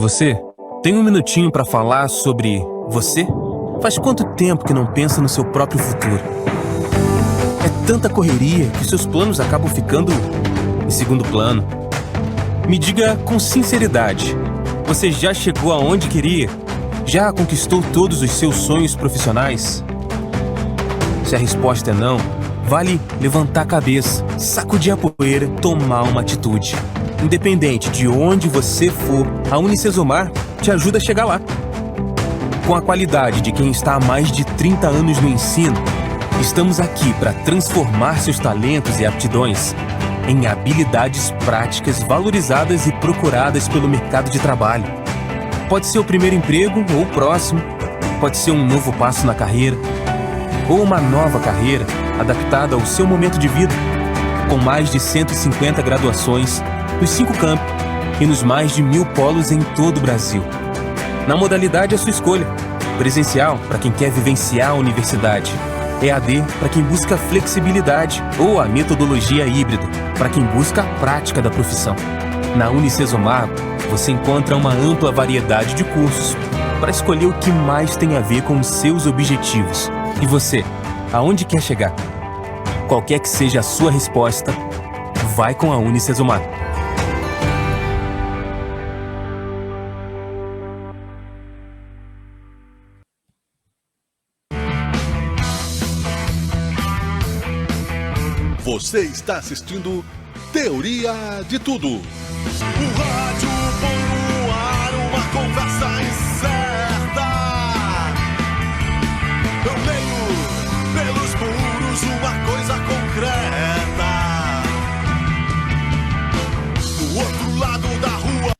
você? Tem um minutinho para falar sobre você? Faz quanto tempo que não pensa no seu próprio futuro? É tanta correria que seus planos acabam ficando em segundo plano. Me diga com sinceridade, você já chegou aonde queria? Já conquistou todos os seus sonhos profissionais? Se a resposta é não, vale levantar a cabeça, sacudir a poeira, tomar uma atitude. Independente de onde você for, a Unicesumar te ajuda a chegar lá. Com a qualidade de quem está há mais de 30 anos no ensino, estamos aqui para transformar seus talentos e aptidões em habilidades práticas valorizadas e procuradas pelo mercado de trabalho. Pode ser o primeiro emprego ou o próximo, pode ser um novo passo na carreira, ou uma nova carreira adaptada ao seu momento de vida, com mais de 150 graduações nos 5 campos e nos mais de 1000 polos em todo o Brasil. Na modalidade à sua escolha, presencial para quem quer vivenciar a universidade, EAD para quem busca flexibilidade ou a metodologia híbrida para quem busca a prática da profissão. Na Unicesumar, você encontra uma ampla variedade de cursos para escolher o que mais tem a ver com os seus objetivos. E você, aonde quer chegar? Qualquer que seja a sua resposta, vai com a Unicesumar. Você está assistindo Teoria de Tudo. O rádio põe no ar uma conversa incerta. Eu leio pelos muros uma coisa concreta. Do outro lado da rua.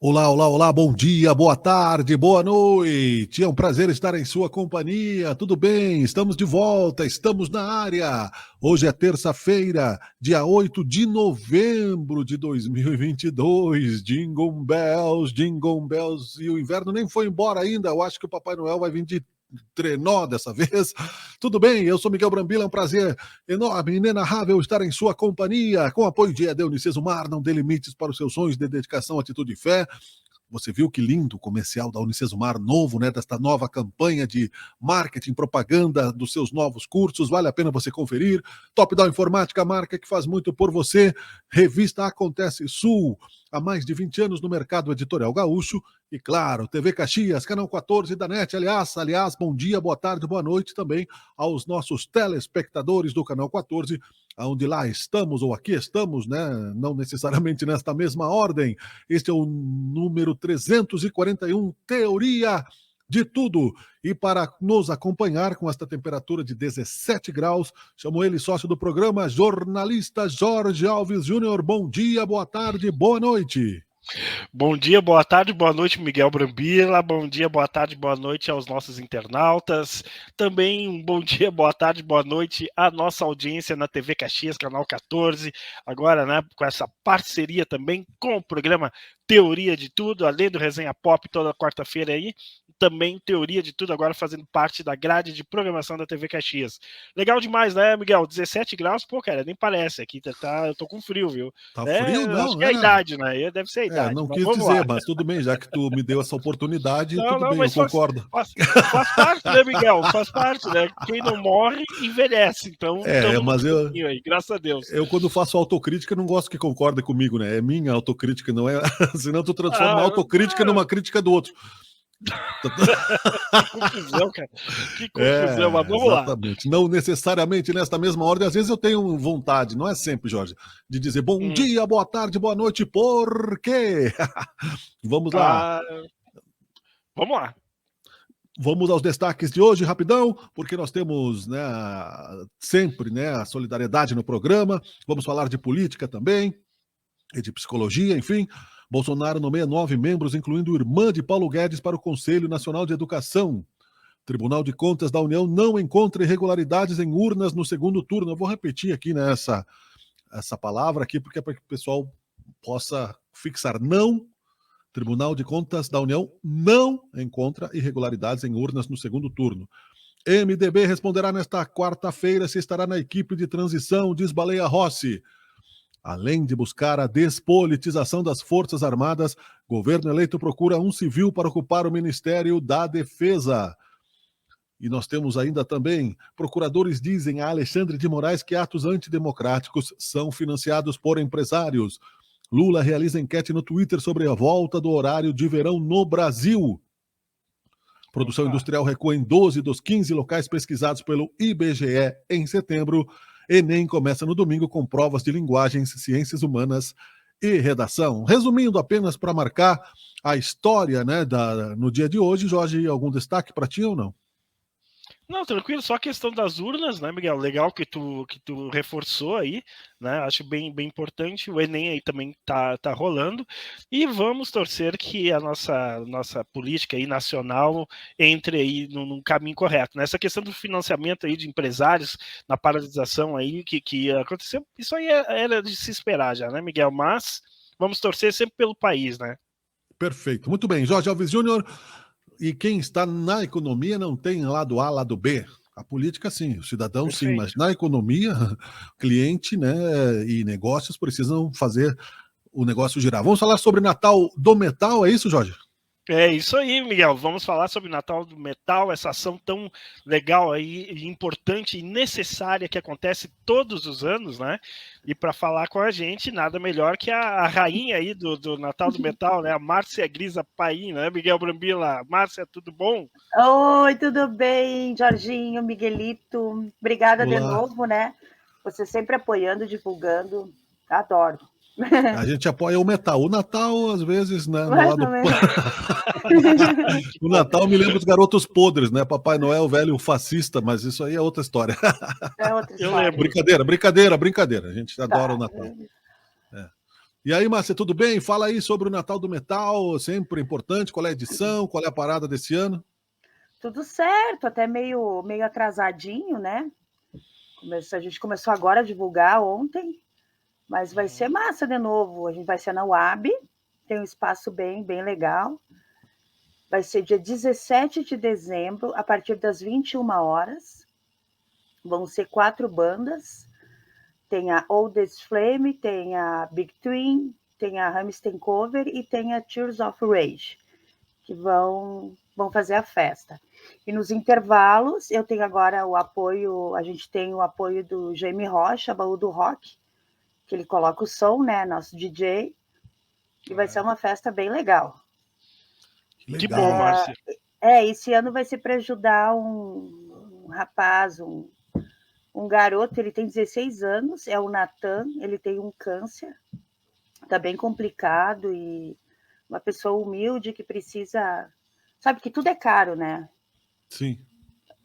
Olá, olá, olá, bom dia, boa tarde, boa noite. É um prazer estar em sua companhia. Tudo bem? Estamos de volta, estamos na área. Hoje é terça-feira, dia 8 de novembro de 2022. Jingle bells, jingle bells. E o inverno nem foi embora ainda. Eu acho que o Papai Noel vai vir de trenó dessa vez. Tudo bem? Eu sou Miguel Brambila, é um prazer enorme, inenarrável estar em sua companhia, com apoio de EAD Unicesumar, não dê limites para os seus sonhos de dedicação, atitude e fé. Você viu que lindo o comercial da Unicesumar novo, né? Desta nova campanha de marketing, propaganda dos seus novos cursos. Vale a pena você conferir. Top Down Informática, a marca que faz muito por você. Revista Acontece Sul, há mais de 20 anos no mercado editorial gaúcho. E claro, TV Caxias, canal 14 da NET. Aliás, bom dia, boa tarde, boa noite também aos nossos telespectadores do canal 14, onde lá estamos, ou aqui estamos, né? Não necessariamente nesta mesma ordem. Este é o número 341, Teoria de Tudo. E para nos acompanhar com esta temperatura de 17 graus, chamo ele, sócio do programa, jornalista Jorge Alves Júnior. Bom dia, boa tarde, boa noite. Bom dia, boa tarde, boa noite, Miguel Brambila. Bom dia, boa tarde, boa noite aos nossos internautas. Também um bom dia, boa tarde, boa noite à nossa audiência na TV Caxias, canal 14. Agora, né, com essa parceria também com o programa Teoria de Tudo, além do Resenha Pop toda quarta-feira aí, também Teoria de Tudo, agora fazendo parte da grade de programação da TV Caxias. Legal demais, né, Miguel? 17 graus, pô, cara, nem parece. Aqui eu tô com frio, viu? Tá frio? Não, acho que é a idade, né? Deve ser a idade. Não quis dizer, mas tudo bem, já que tu me deu essa oportunidade, tudo bem, eu concordo. Faz parte, né, Miguel? Faz parte, né? Quem não morre, envelhece. Então, mas aí, graças a Deus. Eu, quando faço autocrítica, não gosto que concorde comigo, né? É minha autocrítica, não é... Senão tu transforma a autocrítica numa crítica do outro. Que confusão, cara. Que confusão, mas vamos exatamente. Lá. Não necessariamente nesta mesma ordem. Às vezes eu tenho vontade, não é sempre, Jorge, de dizer bom dia, boa tarde, boa noite, por quê? Vamos lá. Vamos lá. Vamos aos destaques de hoje, rapidão, porque nós temos, né, sempre, né, a solidariedade no programa. Vamos falar de política também, e de psicologia, enfim. Bolsonaro nomeia 9 membros, incluindo irmã de Paulo Guedes, para o Conselho Nacional de Educação. Tribunal de Contas da União não encontra irregularidades em urnas no segundo turno. Eu vou repetir aqui, né, essa palavra aqui, porque é para que o pessoal possa fixar. Não, Tribunal de Contas da União não encontra irregularidades em urnas no segundo turno. MDB responderá nesta quarta-feira se estará na equipe de transição, diz Baleia Rossi. Além de buscar a despolitização das Forças Armadas, governo eleito procura um civil para ocupar o Ministério da Defesa. E nós temos ainda também, procuradores dizem a Alexandre de Moraes que atos antidemocráticos são financiados por empresários. Lula realiza enquete no Twitter sobre a volta do horário de verão no Brasil. Produção industrial recua em 12 dos 15 locais pesquisados pelo IBGE em setembro. Enem começa no domingo com provas de linguagens, ciências humanas e redação. Resumindo, apenas para marcar a história, né, no dia de hoje, Jorge, algum destaque para ti ou não? Não, tranquilo, só a questão das urnas, né, Miguel? Legal que tu reforçou aí, né? Acho bem importante. O Enem aí também tá rolando. E vamos torcer que a nossa política aí nacional entre aí num caminho correto. Né? Essa questão do financiamento aí de empresários na paralisação aí que aconteceu, isso aí era de se esperar já, né, Miguel? Mas vamos torcer sempre pelo país, né? Perfeito. Muito bem, Jorge Alves Júnior. E quem está na economia não tem lado A, lado B. A política, sim, o cidadão, Perfeito. sim, mas na economia, cliente, né, e negócios precisam fazer o negócio girar. Vamos falar sobre Natal do Metal, é isso, Jorge? É isso aí, Miguel. Vamos falar sobre Natal do Metal, essa ação tão legal aí, importante e necessária que acontece todos os anos, né? E para falar com a gente, nada melhor que a rainha aí do Natal do Metal, né? A Márcia Grisa Paim, né? Miguel Brambila. Márcia, tudo bom? Oi, tudo bem, Jorginho, Miguelito? Obrigada de novo, né? Você sempre apoiando, divulgando. Adoro. A gente apoia o metal. O Natal, às vezes, né? No lado... O Natal me lembra dos garotos podres, né? Papai Noel, velho fascista, mas isso aí é outra história. É outra história. Eu lembro. Brincadeira. A gente adora o Natal. É. E aí, Márcia, tudo bem? Fala aí sobre o Natal do Metal, sempre importante. Qual é a edição? Qual é a parada desse ano? Tudo certo, até meio atrasadinho, né? A gente começou agora a divulgar ontem. Mas vai ser massa de novo. A gente vai ser na UAB, tem um espaço bem legal. Vai ser dia 17 de dezembro, a partir das 21 horas. Vão ser 4 bandas. Tem a Oldest Flame, tem a Big Twin, tem a Rammstein Cover e tem a Tears of Rage, que vão fazer a festa. E nos intervalos, eu tenho agora o apoio, a gente tem o apoio do Jaime Rocha, Baú do Rock, que ele coloca o som, né, nosso DJ, e vai ser uma festa bem legal. Que bom, Márcia. Esse ano vai ser para ajudar um rapaz, um garoto, ele tem 16 anos, é o Natan, ele tem um câncer, tá bem complicado, e uma pessoa humilde que precisa... Sabe que tudo é caro, né? Sim.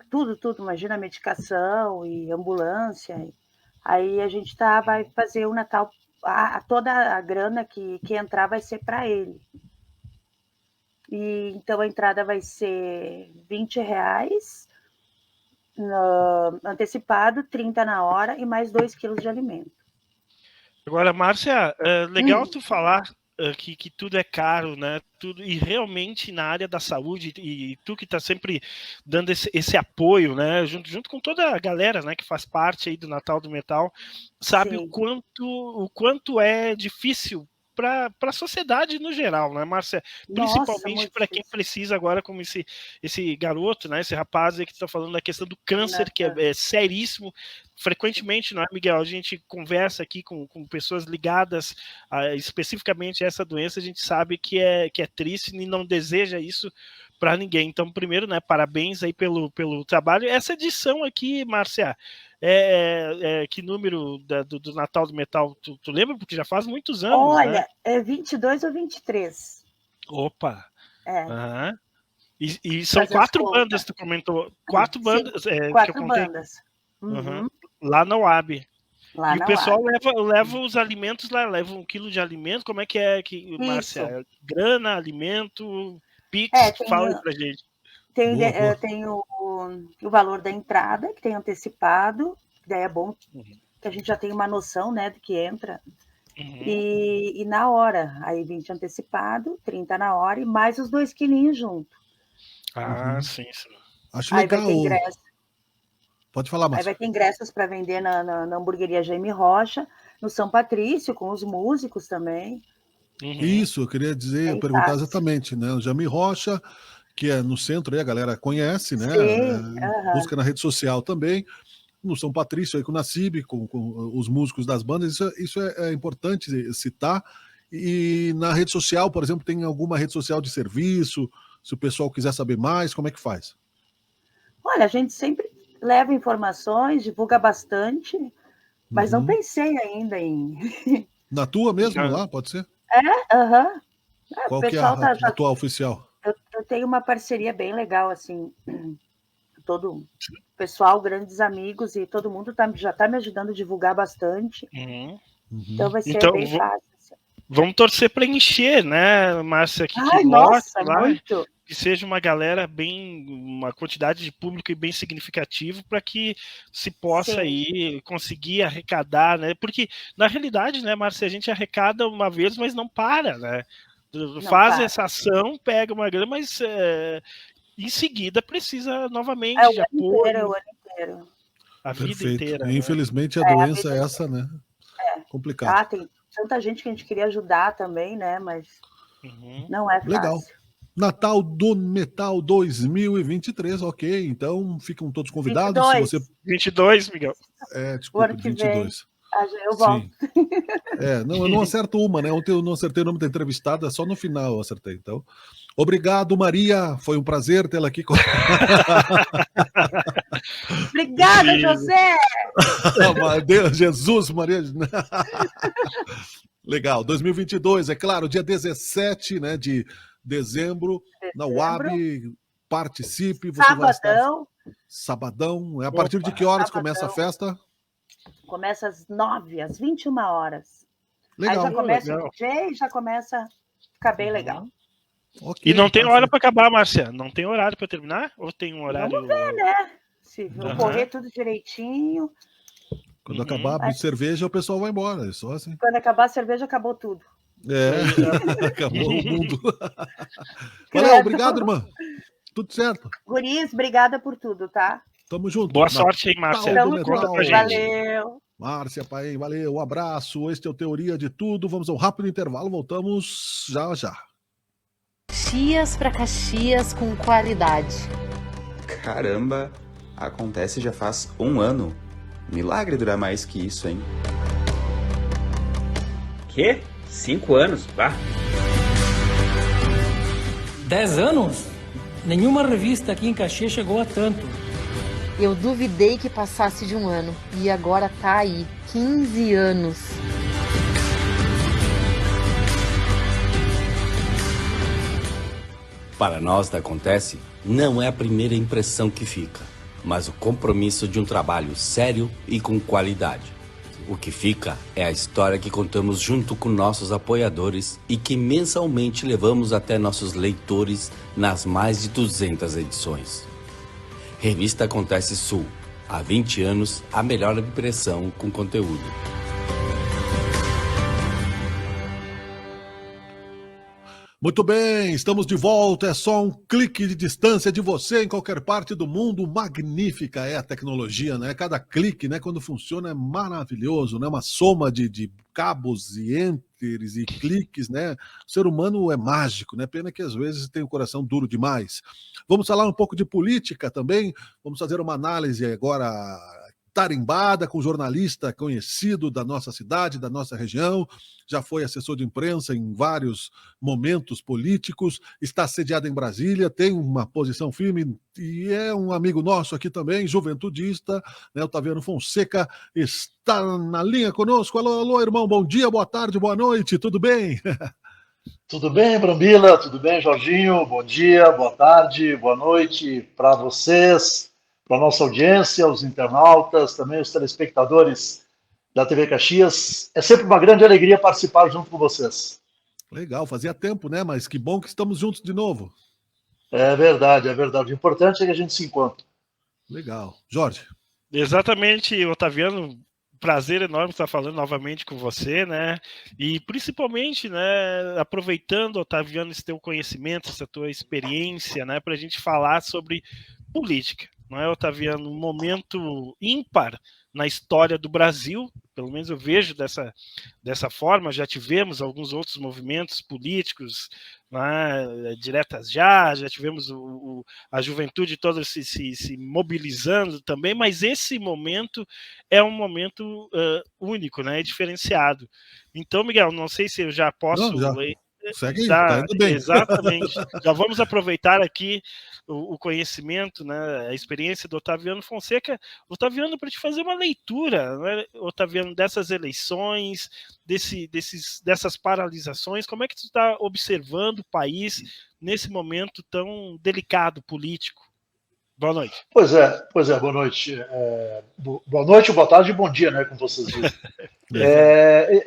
Tudo, imagina medicação e ambulância. Aí a gente vai fazer o Natal, toda a grana que entrar vai ser para ele. E então a entrada vai ser R$20 antecipado, 30 na hora e mais 2 quilos de alimento. Agora, Márcia, legal tu falar que tudo é caro, né? Tudo, e realmente na área da saúde, e tu que está sempre dando esse apoio, né? Junto com toda a galera, né, que faz parte aí do Natal do Metal, sabe o quanto é difícil para a sociedade no geral, né, Márcia? Principalmente para quem precisa agora, como esse garoto, né, esse rapaz aí que está falando da questão do câncer, que é seríssimo. Frequentemente, não é, Miguel? A gente conversa aqui com pessoas ligadas especificamente a essa doença, a gente sabe que é triste e não deseja isso para ninguém. Então, primeiro, né, parabéns aí pelo trabalho. Essa edição aqui, Márcia, que número do Natal do Metal? Tu lembra? Porque já faz muitos anos. Olha, né? É 22 ou 23. Opa! É. E são 4 bandas, tu comentou. 4 bandas. 4 bandas. Lá na UAB. Lá e o pessoal leva os alimentos lá, leva 1 quilo de alimento. Como é que Márcia? Grana, alimento, Pix, fala aí pra gente. Tem o valor da entrada, que tem antecipado, daí é bom que a gente já tem uma noção, né, do que entra. E na hora, aí 20 antecipado, 30 na hora, e mais os 2 quilinhos junto. Sim. Acho legal. Aí vai ter ingresso. Pode falar, Márcia. Aí vai ter ingressos para vender na hamburgueria Jaime Rocha. no São Patrício, com os músicos também. Isso, eu queria dizer, Bem perguntar fácil. exatamente, né? O Jamil Rocha, que é no centro aí, a galera conhece, né? Sim, aham. Busca na rede social também. No São Patrício, aí com o Nassib, com os músicos das bandas, isso é importante citar. E na rede social, por exemplo, tem alguma rede social de serviço? Se o pessoal quiser saber mais, como é que faz? Olha, a gente sempre leva informações, divulga bastante, mas não Uhum. pensei ainda em. Na tua mesmo, lá, pode ser? Aham. O Qual que é pessoal tá. a tua oficial? Eu tenho uma parceria bem legal, assim, todo o pessoal, grandes amigos, e todo mundo já está me ajudando a divulgar bastante. Uhum. Então vai ser Então, bem fácil. Assim. Vamos torcer para encher, né, Márcia? Que Ai, lote nossa, lá, muito. que seja uma galera uma quantidade de público bem significativo para que se possa Sim. aí conseguir arrecadar, né? Porque na realidade, né, Márcia, a gente arrecada uma vez, mas não para, né? Faz para. essa ação, pega uma grana, mas em seguida precisa novamente É o de ano apoio. inteiro, o ano inteiro. A vida Perfeito. inteira. E, Né? infelizmente a a doença vida é essa, né? Complicado. Ah, tem tanta gente que a gente queria ajudar também, né? Mas não é fácil. Legal. Natal do Metal 2023, ok. Então ficam todos convidados. 22. Se você... 22, Miguel. O ano Desculpa, que 22. vem, eu volto. Sim. Não, eu não acerto uma, né? Ontem eu não acertei o nome da entrevistada, só no final eu acertei. Então, obrigado, Maria. Foi um prazer tê-la aqui. Obrigada, José! Deus, Jesus, Maria. Legal. 2022, é claro, dia 17, né, de dezembro, na UAB. Participe. Você Sabadão. vai estar... Sabadão. A partir de que horas começa a festa? Começa às 9, às 21 horas. Legal. Aí já começa o DJ, já começa a ficar bem legal. Okay, e não tem hora para acabar, Márcia? Não tem horário para terminar? Ou tem um horário? Vamos ver, né? Se correr tudo direitinho. Quando acabar a cerveja, o pessoal vai embora. É só assim. Quando acabar a cerveja, acabou tudo. Acabou o mundo. Valeu, obrigado, irmã. Tudo certo. Guris, obrigada por tudo, tá? Tamo junto. Boa sorte aí, Márcia. Valeu. Márcia, pai, valeu. Um abraço. Este é o Teoria de Tudo. Vamos ao rápido intervalo. Voltamos já já. Caxias para Caxias com qualidade. Caramba, acontece já faz 1 ano. Milagre durar mais que isso, hein? Quê? 5 anos? Bah. 10 anos? Nenhuma revista aqui em Caxias chegou a tanto. Eu duvidei que passasse de 1 ano. E agora tá aí, 15 anos. Para nós da Acontece, não é a primeira impressão que fica, mas o compromisso de um trabalho sério e com qualidade. O que fica é a história que contamos junto com nossos apoiadores e que mensalmente levamos até nossos leitores nas mais de 200 edições. Revista Acontece Sul, há 20 anos, a melhor impressão com conteúdo. Muito bem, estamos de volta. É só um clique de distância de você em qualquer parte do mundo. Magnífica é a tecnologia, né? Cada clique, né, quando funciona, é maravilhoso, né? Uma soma de cabos e enters e cliques, né? O ser humano é mágico, né? Pena que às vezes tem o coração duro demais. Vamos falar um pouco de política também. Vamos fazer uma análise agora tarimbada com um jornalista conhecido da nossa cidade, da nossa região, já foi assessor de imprensa em vários momentos políticos, está sediado em Brasília, tem uma posição firme e é um amigo nosso aqui também, juventudista, né? Otaviano Fonseca está na linha conosco. Alô, alô, irmão, bom dia, boa tarde, boa noite, tudo bem? Tudo bem, Brambila? Tudo bem, Jorginho? Bom dia, boa tarde, boa noite para vocês, para a nossa audiência, os internautas, também os telespectadores da TV Caxias. É sempre uma grande alegria participar junto com vocês. Legal, fazia tempo, né? Mas que bom que estamos juntos de novo. É verdade, é verdade. O importante é que a gente se encontre. Legal. Jorge. Exatamente, Otaviano. Prazer enorme estar falando novamente com você, né? E principalmente, né, aproveitando, Otaviano, esse teu conhecimento, essa tua experiência, né, para a gente falar sobre política, não é, Otaviano? Um momento ímpar na história do Brasil, pelo menos eu vejo dessa forma. Já tivemos alguns outros movimentos políticos, né, diretas já tivemos a juventude toda se mobilizando também, mas esse momento é um momento único, né, diferenciado. Então, Miguel, não sei se eu já posso... Não, já. Segue aí, tá indo bem. Exatamente. Já vamos aproveitar aqui o conhecimento, né, a experiência do Otaviano Fonseca. Otaviano, para te fazer uma leitura, né, Otaviano, dessas eleições, dessas paralisações, como é que tu está observando o país nesse momento tão delicado político? Boa noite. Pois é, boa noite. Boa noite, boa tarde e bom dia, né, como vocês dizem.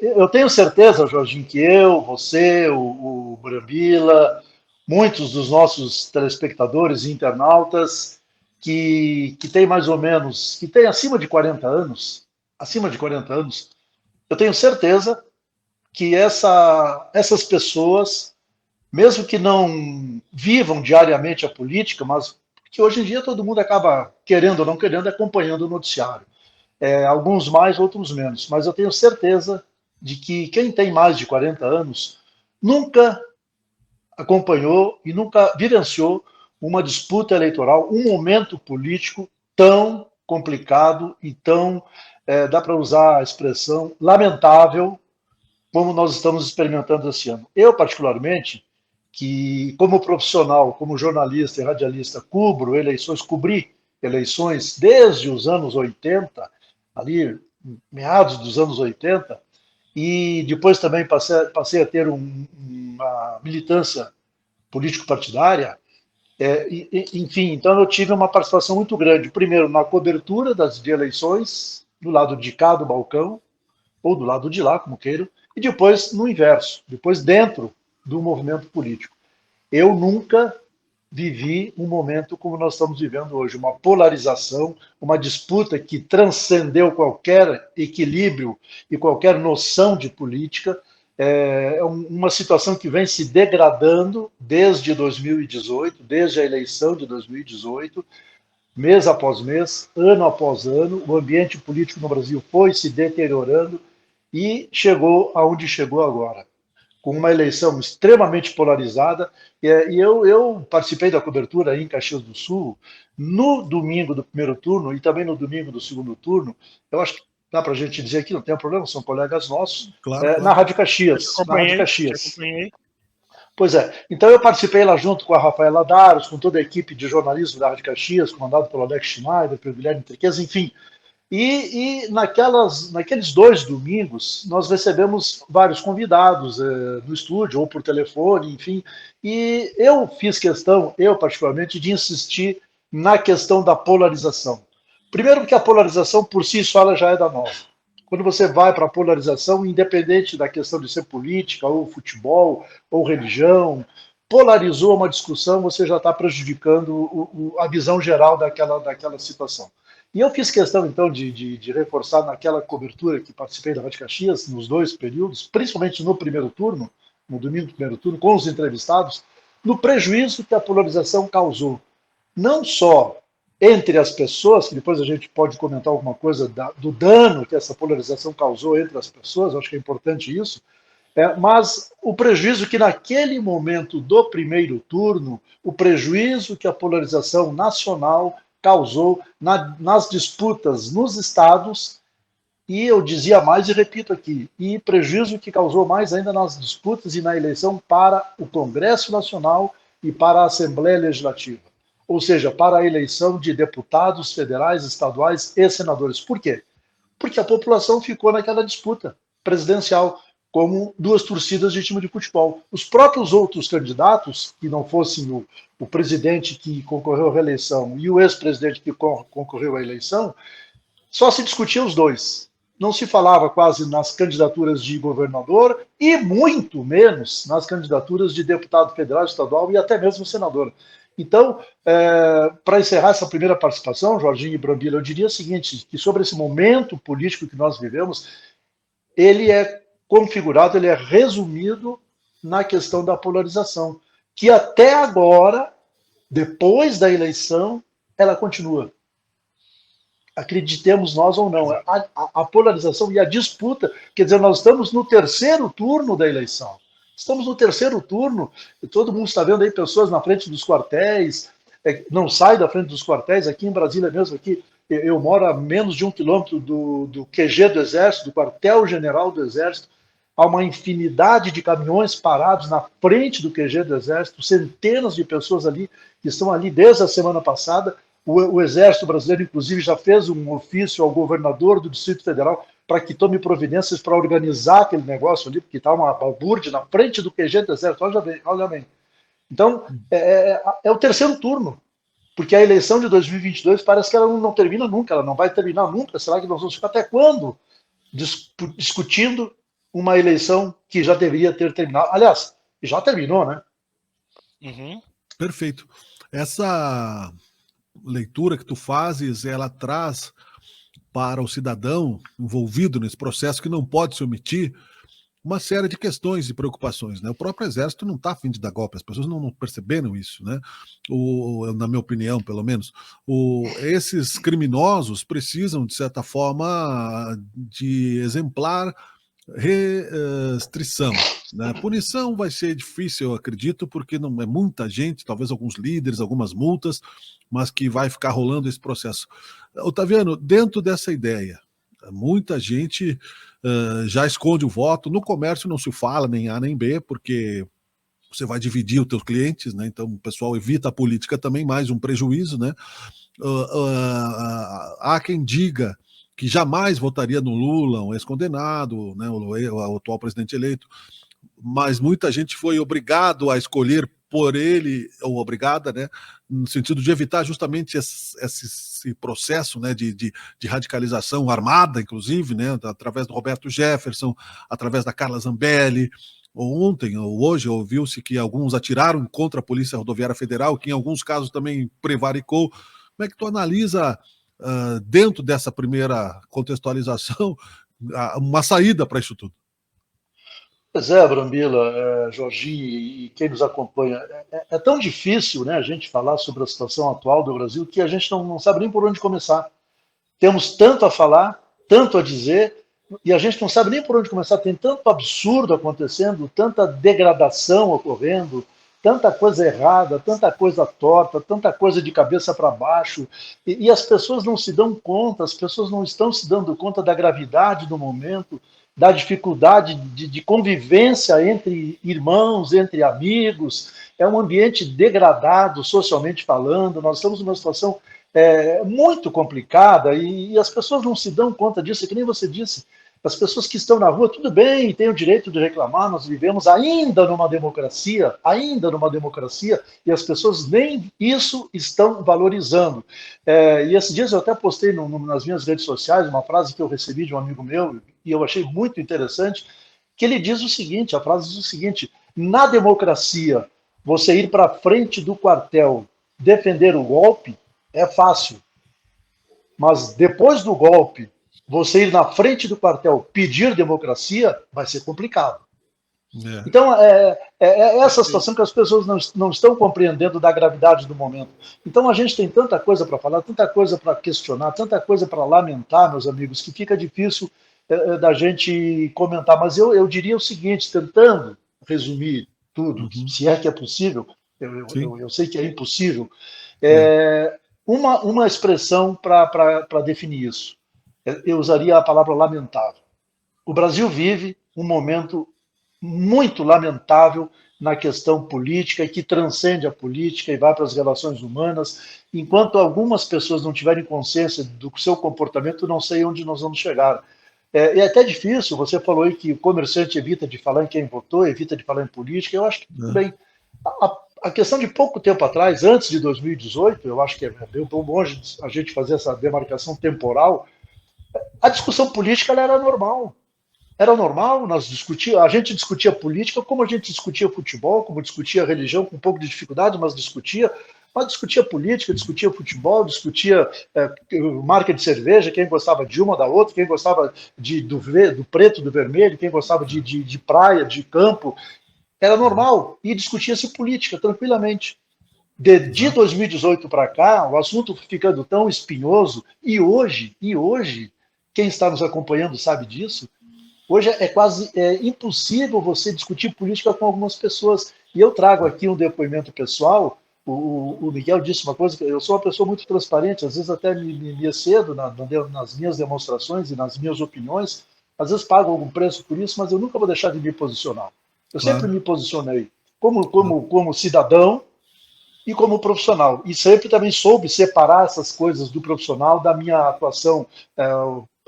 Eu tenho certeza, Jorginho, que você, o Brambila, muitos dos nossos telespectadores e internautas que tem mais ou menos, que tem acima de 40 anos, eu tenho certeza que essas pessoas, mesmo que não vivam diariamente a política, mas que hoje em dia todo mundo acaba, querendo ou não querendo, acompanhando o noticiário. Alguns mais, outros menos. Mas eu tenho certeza de que quem tem mais de 40 anos nunca acompanhou e nunca vivenciou uma disputa eleitoral, um momento político tão complicado e tão, dá para usar a expressão, lamentável, como nós estamos experimentando esse ano. Eu, particularmente, que como profissional, como jornalista e radialista, cobri eleições desde os anos 80, ali meados dos anos 80, e depois também passei a ter uma militância político-partidária, enfim, então eu tive uma participação muito grande, primeiro na cobertura de eleições, do lado de cá do balcão, ou do lado de lá, como queiram, e depois no inverso, depois dentro do movimento político. Eu nunca vivi um momento como nós estamos vivendo hoje, uma polarização, uma disputa que transcendeu qualquer equilíbrio e qualquer noção de política. É uma situação que vem se degradando desde 2018, desde a eleição de 2018, mês após mês, ano após ano, o ambiente político no Brasil foi se deteriorando e chegou aonde chegou agora, com uma eleição extremamente polarizada, e eu participei da cobertura aí em Caxias do Sul, no domingo do primeiro turno e também no domingo do segundo turno. Eu acho que dá para a gente dizer aqui, não tem problema, são colegas nossos, claro. Na Rádio Caxias. Pois é, então eu participei lá junto com a Rafaela Daros, com toda a equipe de jornalismo da Rádio Caxias, comandado pelo Alex Schneider, pelo Guilherme Triqueza, enfim. E naqueles 2 domingos, nós recebemos vários convidados no estúdio ou por telefone, enfim, e eu fiz questão, eu particularmente, de insistir na questão da polarização. Primeiro porque a polarização por si só ela já é danosa. Quando você vai para a polarização, independente da questão de ser política, ou futebol, ou religião, polarizou uma discussão, você já está prejudicando a visão geral daquela situação. E eu fiz questão, então, de reforçar naquela cobertura que participei da Rádio Caxias, nos 2 períodos, principalmente no primeiro turno, no domingo do primeiro turno, com os entrevistados, no prejuízo que a polarização causou. Não só entre as pessoas, que depois a gente pode comentar alguma coisa do dano que essa polarização causou entre as pessoas, acho que é importante isso, mas o prejuízo que naquele momento do primeiro turno, o prejuízo que a polarização nacional causou nas disputas nos estados, e eu dizia mais e repito aqui, e prejuízo que causou mais ainda nas disputas e na eleição para o Congresso Nacional e para a Assembleia Legislativa, ou seja, para a eleição de deputados federais, estaduais e senadores. Por quê? Porque a população ficou naquela disputa presidencial como 2 torcidas de time de futebol. Os próprios outros candidatos, que não fossem o presidente que concorreu à reeleição e o ex-presidente que concorreu à eleição, só se discutia os 2. Não se falava quase nas candidaturas de governador e muito menos nas candidaturas de deputado federal, estadual e até mesmo senador. Então, para encerrar essa primeira participação, Jorginho e Brambila, eu diria o seguinte, que sobre esse momento político que nós vivemos, ele é configurado, ele é resumido na questão da polarização, que até agora, depois da eleição, ela continua. acreditemos nós ou não, a polarização e a disputa, quer dizer, nós estamos no terceiro turno da eleição. Estamos no terceiro turno, e todo mundo está vendo aí pessoas na frente dos quartéis, não sai da frente dos quartéis, aqui em Brasília mesmo, aqui, eu moro a menos de 1 quilômetro do QG do Exército, do quartel-general do Exército, há uma infinidade de caminhões parados na frente do QG do Exército, centenas de pessoas ali, que estão ali desde a semana passada. O Exército Brasileiro, inclusive, já fez um ofício ao governador do Distrito Federal para que tome providências para organizar aquele negócio ali, porque está uma balbúrdia na frente do QG do Exército, olha bem. Então, é o terceiro turno, porque a eleição de 2022 parece que ela não termina nunca, ela não vai terminar nunca. Será que nós vamos ficar até quando discutindo uma eleição que já deveria ter terminado? Aliás, já terminou, né? Uhum. Perfeito. Essa leitura que tu fazes, ela traz para o cidadão envolvido nesse processo, que não pode se omitir, uma série de questões e preocupações, né? O próprio Exército não está a fim de dar golpe, as pessoas não perceberam isso, né? Na minha opinião, pelo menos. Esses criminosos precisam, de certa forma, de exemplar restrição, né? Punição vai ser difícil, eu acredito, porque não é muita gente, talvez alguns líderes, algumas multas, mas que vai ficar rolando esse processo. Otaviano, dentro dessa ideia, muita gente já esconde o voto. No comércio não se fala nem A nem B, porque você vai dividir os teus clientes, né? Então o pessoal evita a política também, mais um prejuízo, né? Há quem diga que jamais votaria no Lula, um ex-condenado, né, o atual presidente eleito, mas muita gente foi obrigado a escolher por ele, ou obrigada, né, no sentido de evitar justamente esse processo, né, de radicalização armada, inclusive, né, através do Roberto Jefferson, através da Carla Zambelli. Ontem ou hoje ouviu-se que alguns atiraram contra a Polícia Rodoviária Federal, que em alguns casos também prevaricou. Como é que tu analisa, dentro dessa primeira contextualização, uma saída para isso tudo? Pois é, Brambila, Jorginho e quem nos acompanha, é tão difícil, né, a gente falar sobre a situação atual do Brasil, que a gente não sabe nem por onde começar. Temos tanto a falar, tanto a dizer, e a gente não sabe nem por onde começar. Tem tanto absurdo acontecendo, tanta degradação ocorrendo, tanta coisa errada, tanta coisa torta, tanta coisa de cabeça para baixo, e as pessoas não se dão conta, as pessoas não estão se dando conta da gravidade do momento, da dificuldade de convivência entre irmãos, entre amigos. É um ambiente degradado, socialmente falando. Nós estamos numa situação muito complicada e as pessoas não se dão conta disso, é que nem você disse. As pessoas que estão na rua, tudo bem, têm o direito de reclamar, nós vivemos ainda numa democracia, e as pessoas nem isso estão valorizando. E esses dias eu até postei nas minhas redes sociais uma frase que eu recebi de um amigo meu, e eu achei muito interessante, que ele diz o seguinte, a frase diz o seguinte: na democracia, você ir para frente do quartel defender o golpe é fácil, mas depois do golpe, você ir na frente do quartel pedir democracia vai ser complicado. Então, é essa situação que as pessoas não estão compreendendo da gravidade do momento. Então, a gente tem tanta coisa para falar, tanta coisa para questionar, tanta coisa para lamentar, meus amigos, que fica difícil da gente comentar. Mas eu diria o seguinte, tentando resumir tudo, se é que é possível, eu sei que é impossível, uma expressão para definir isso. Eu usaria a palavra lamentável. O Brasil vive um momento muito lamentável na questão política, e que transcende a política e vai para as relações humanas. Enquanto algumas pessoas não tiverem consciência do seu comportamento, não sei onde nós vamos chegar. É até difícil, você falou aí que o comerciante evita de falar em quem votou, evita de falar em política. Eu acho que tudo bem. A questão de pouco tempo atrás, antes de 2018, eu acho que é bem longe a gente fazer essa demarcação temporal. A discussão política ela era normal. Era normal, a gente discutia política como a gente discutia futebol, como discutia religião, com um pouco de dificuldade, mas discutia política, discutia futebol, discutia marca de cerveja, quem gostava de uma da outra, quem gostava do preto, do vermelho, quem gostava de praia, de campo. Era normal, e discutia-se política tranquilamente. De 2018 para cá, o assunto ficando tão espinhoso, e hoje, quem está nos acompanhando sabe disso, hoje é quase impossível você discutir política com algumas pessoas. E eu trago aqui um depoimento pessoal. O Miguel disse uma coisa, que eu sou uma pessoa muito transparente, às vezes até me excedo nas minhas demonstrações e nas minhas opiniões, às vezes pago algum preço por isso, mas eu nunca vou deixar de me posicionar. Eu sempre me posicionei como cidadão e como profissional. E sempre também soube separar essas coisas do profissional da minha atuação,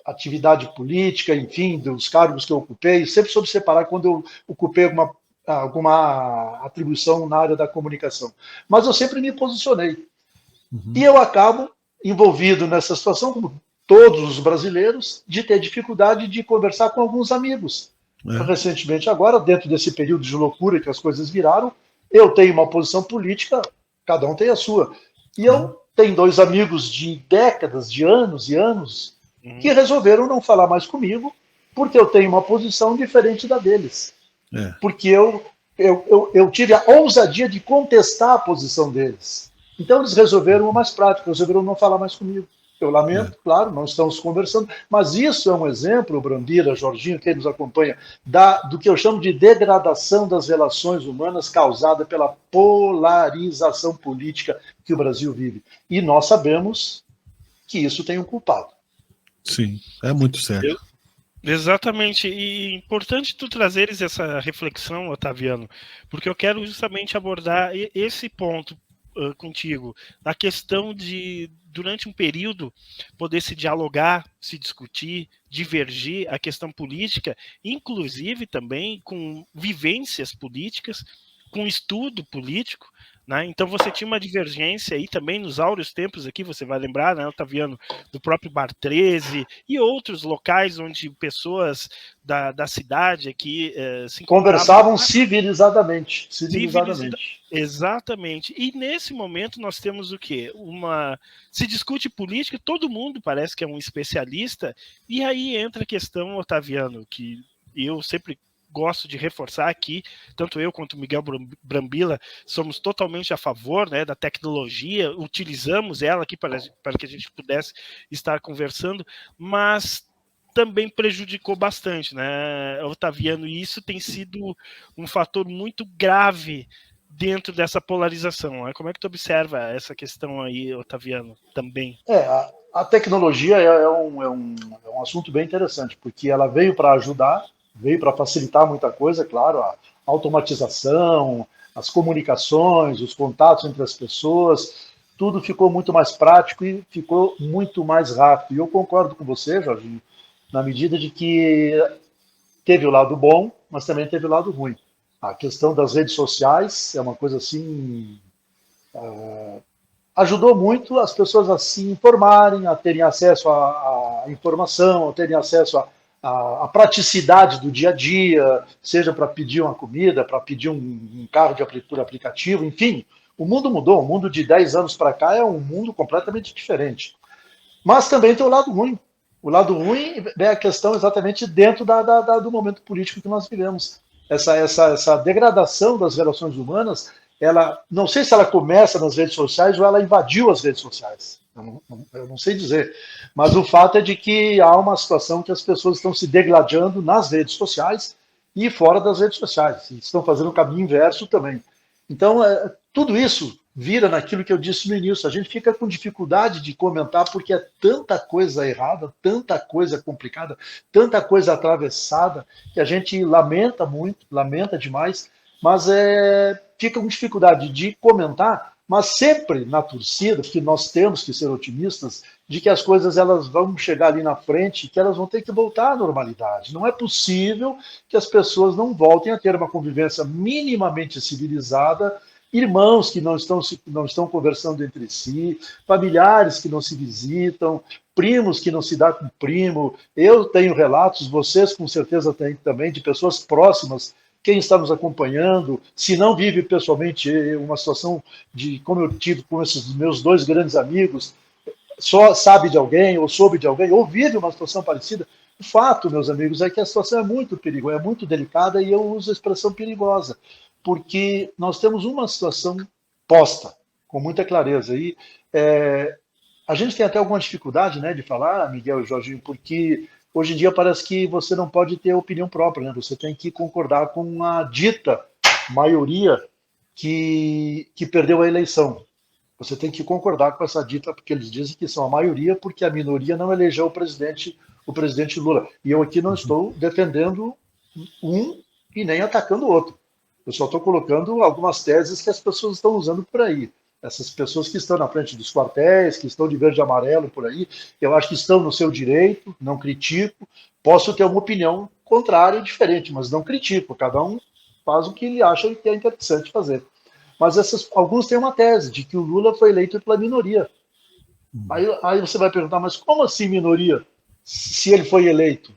atividade política, enfim, dos cargos que eu ocupei. Sempre soube separar quando eu ocupei alguma atribuição na área da comunicação. Mas eu sempre me posicionei. E eu acabo envolvido nessa situação, como todos os brasileiros, de ter dificuldade de conversar com alguns amigos. Recentemente, agora, dentro desse período de loucura que as coisas viraram, eu tenho uma posição política, cada um tem a sua. E eu tenho 2 amigos de décadas, de anos e anos, que resolveram não falar mais comigo, porque eu tenho uma posição diferente da deles. Porque eu tive a ousadia de contestar a posição deles. Então eles resolveram o mais prático, resolveram não falar mais comigo. Eu lamento, claro, não estamos conversando, mas isso é um exemplo, Brambila, Jorginho, quem nos acompanha, do que eu chamo de degradação das relações humanas causada pela polarização política que o Brasil vive. E nós sabemos que isso tem um culpado. Sim, é muito sério. Exatamente, e importante tu trazeres essa reflexão, Otaviano, porque eu quero justamente abordar esse ponto contigo, a questão de, durante um período, poder se dialogar, se discutir, divergir a questão política, inclusive também com vivências políticas, com estudo político, né? Então você tinha uma divergência aí também nos áureos tempos aqui, você vai lembrar, né, Otaviano, do próprio Bar 13 e outros locais onde pessoas da cidade aqui se conversavam civilizadamente. Exatamente. E nesse momento nós temos o quê? Se discute política, todo mundo parece que é um especialista, e aí entra a questão, Otaviano, que eu sempre gosto de reforçar aqui, tanto eu quanto o Miguel Brambila somos totalmente a favor, né, da tecnologia, utilizamos ela aqui para que a gente pudesse estar conversando, mas também prejudicou bastante, né, Otaviano, e isso tem sido um fator muito grave dentro dessa polarização, né? Como é que tu observa essa questão aí, Otaviano, também? A tecnologia é um assunto bem interessante, porque ela veio para ajudar, veio para facilitar muita coisa, claro, a automatização, as comunicações, os contatos entre as pessoas, tudo ficou muito mais prático e ficou muito mais rápido. E eu concordo com você, Jorginho, na medida de que teve o lado bom, mas também teve o lado ruim. A questão das redes sociais é uma coisa assim... ajudou muito as pessoas a se informarem, a terem acesso à informação, a terem acesso a praticidade do dia a dia, seja para pedir uma comida, para pedir um carro por aplicativo, enfim, o mundo mudou, o mundo de 10 anos para cá é um mundo completamente diferente. Mas também tem o lado ruim. O lado ruim é a questão exatamente dentro do momento político que nós vivemos. Essa degradação das relações humanas, não sei se ela começa nas redes sociais ou ela invadiu as redes sociais. Eu não sei dizer, mas o fato é de que há uma situação que as pessoas estão se degladiando nas redes sociais e fora das redes sociais, e estão fazendo o caminho inverso também. Então, tudo isso vira naquilo que eu disse no início, a gente fica com dificuldade de comentar porque é tanta coisa errada, tanta coisa complicada, tanta coisa atravessada, que a gente lamenta muito, lamenta demais, mas fica com dificuldade de comentar, mas sempre na torcida, porque nós temos que ser otimistas, de que as coisas elas vão chegar ali na frente, que elas vão ter que voltar à normalidade. Não é possível que as pessoas não voltem a ter uma convivência minimamente civilizada, irmãos que não estão conversando entre si, familiares que não se visitam, primos que não se dão com primo. Eu tenho relatos, vocês com certeza têm também, de pessoas próximas. Quem está nos acompanhando, se não vive pessoalmente uma situação como eu tive com esses meus 2 grandes amigos, só sabe de alguém, ou soube de alguém, ou vive uma situação parecida. O fato, meus amigos, é que a situação é muito perigosa, é muito delicada, e eu uso a expressão perigosa, porque nós temos uma situação posta, com muita clareza. E a gente tem até alguma dificuldade, né, de falar, Miguel e Jorginho, porque hoje em dia parece que você não pode ter opinião própria, né? Você tem que concordar com a dita maioria que perdeu a eleição. Você tem que concordar com essa dita, porque eles dizem que são a maioria, porque a minoria não elegeu o presidente Lula. E eu aqui não estou defendendo um e nem atacando o outro. Eu só estou colocando algumas teses que as pessoas estão usando por aí. Essas pessoas que estão na frente dos quartéis, que estão de verde e amarelo por aí, eu acho que estão no seu direito, não critico. Posso ter uma opinião contrária e diferente, mas não critico. Cada um faz o que ele acha que é interessante fazer. Mas alguns têm uma tese de que o Lula foi eleito pela minoria. Aí você vai perguntar, mas como assim minoria? Se ele foi eleito?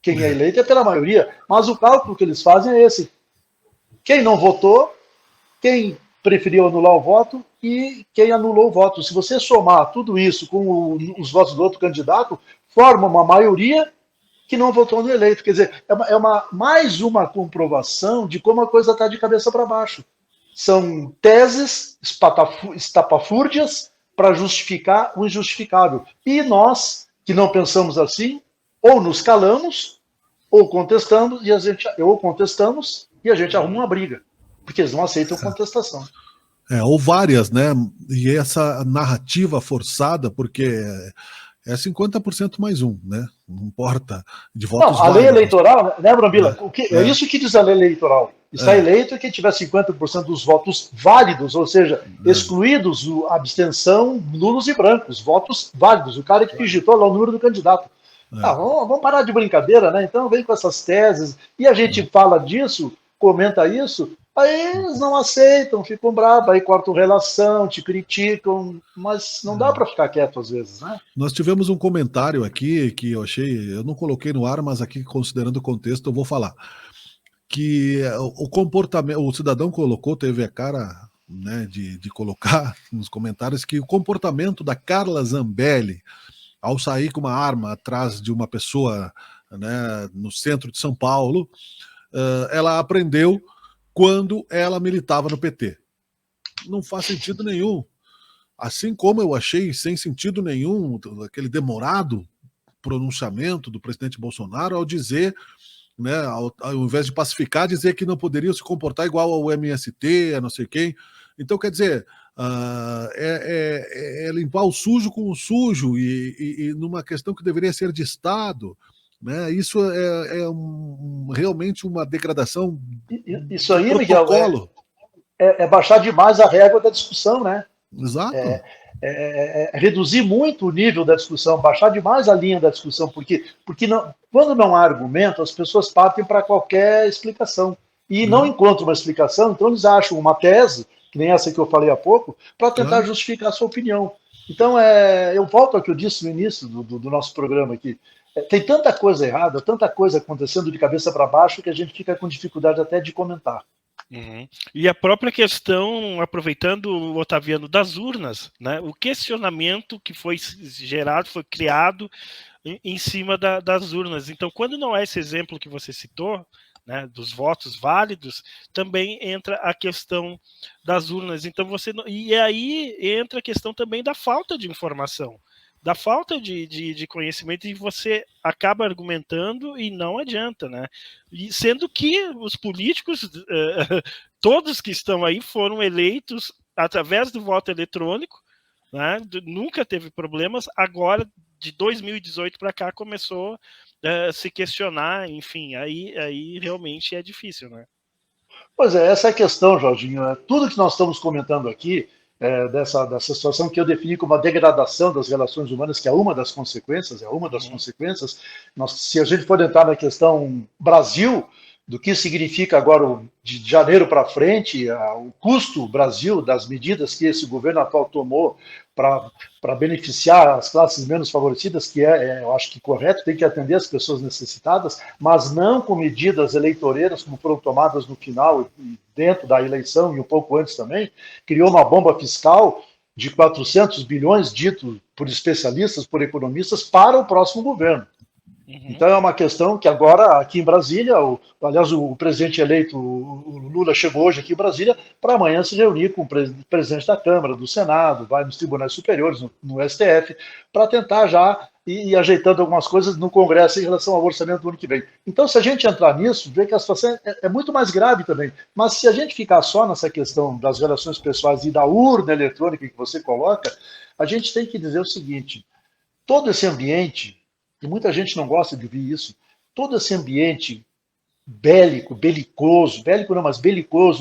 Quem é eleito é pela maioria. Mas o cálculo que eles fazem é esse. Quem não votou, quem preferiu anular o voto e quem anulou o voto. Se você somar tudo isso com os votos do outro candidato, forma uma maioria que não votou no eleito. Quer dizer, mais uma comprovação de como a coisa está de cabeça para baixo. São teses estapafúrdias para justificar o injustificável. E nós, que não pensamos assim, ou nos calamos, ou contestamos, e a gente arruma uma briga. Porque eles não aceitam contestação. Ou várias, né? E essa narrativa forçada, porque é 50% mais um, né? Não importa de votos. Não, a lei eleitoral, né, Brambila? É isso que diz a lei eleitoral. Está eleito quem tiver 50% dos votos válidos, ou seja, excluídos a abstenção, nulos e brancos, votos válidos. O cara que digitou lá o número do candidato. Vamos parar de brincadeira, né? Então vem com essas teses. E a gente fala disso, comenta isso, aí eles não aceitam, ficam bravos, aí cortam relação, te criticam, mas não dá para ficar quieto às vezes, né? Nós tivemos um comentário aqui que eu não coloquei no ar, mas aqui, considerando o contexto, eu vou falar. Que o comportamento, o cidadão teve a cara, né, de colocar nos comentários que o comportamento da Carla Zambelli, ao sair com uma arma atrás de uma pessoa, né, no centro de São Paulo, ela aprendeu quando ela militava no PT. Não faz sentido nenhum. Assim como eu achei sem sentido nenhum aquele demorado pronunciamento do presidente Bolsonaro ao dizer, né, ao invés de pacificar, dizer que não poderiam se comportar igual ao MST, a não sei quem. Então, quer dizer, é limpar o sujo com o sujo e numa questão que deveria ser de Estado, né? Isso realmente uma degradação. Isso aí, Miguel, é baixar demais a régua da discussão, né? Exato. Reduzir muito o nível da discussão, baixar demais a linha da discussão, porque quando não há argumento, as pessoas partem para qualquer explicação. E não encontram uma explicação, então eles acham uma tese, que nem essa que eu falei há pouco, para tentar justificar a sua opinião. Então, eu volto ao que eu disse no início do nosso programa aqui. Tem tanta coisa errada, tanta coisa acontecendo de cabeça para baixo, que a gente fica com dificuldade até de comentar. E a própria questão, aproveitando o Otaviano, das urnas, né? O questionamento que foi gerado, foi criado em cima das urnas. Então, quando não é esse exemplo que você citou, né, dos votos válidos, também entra a questão das urnas. Então e aí entra a questão também da falta de informação, da falta de conhecimento, e você acaba argumentando e não adianta, né? E sendo que os políticos, todos que estão aí, foram eleitos através do voto eletrônico, né? Nunca teve problemas. Agora, de 2018 para cá, começou a se questionar, enfim, aí realmente é difícil, né? Pois é, essa é a questão, Jorginho. Tudo que nós estamos comentando aqui, dessa situação que eu defini como a degradação das relações humanas, que é uma das consequências, se a gente for entrar na questão Brasil, do que significa agora, de janeiro para frente, o custo Brasil das medidas que esse governo atual tomou para beneficiar as classes menos favorecidas, que eu acho que correto, tem que atender as pessoas necessitadas, mas não com medidas eleitoreiras como foram tomadas no final e dentro da eleição e um pouco antes também, criou uma bomba fiscal de 400 bilhões, dito por especialistas, por economistas, para o próximo governo. Então é uma questão que agora, aqui em Brasília, aliás, o presidente eleito, o Lula, chegou hoje aqui em Brasília para amanhã se reunir com o presidente da Câmara, do Senado, vai nos tribunais superiores, no STF, para tentar já ir ajeitando algumas coisas no Congresso em relação ao orçamento do ano que vem. Então, se a gente entrar nisso, vê que a situação é muito mais grave também. Mas se a gente ficar só nessa questão das relações pessoais e da urna eletrônica que você coloca, a gente tem que dizer o seguinte: todo esse ambiente, e muita gente não gosta de ouvir isso, todo esse ambiente belicoso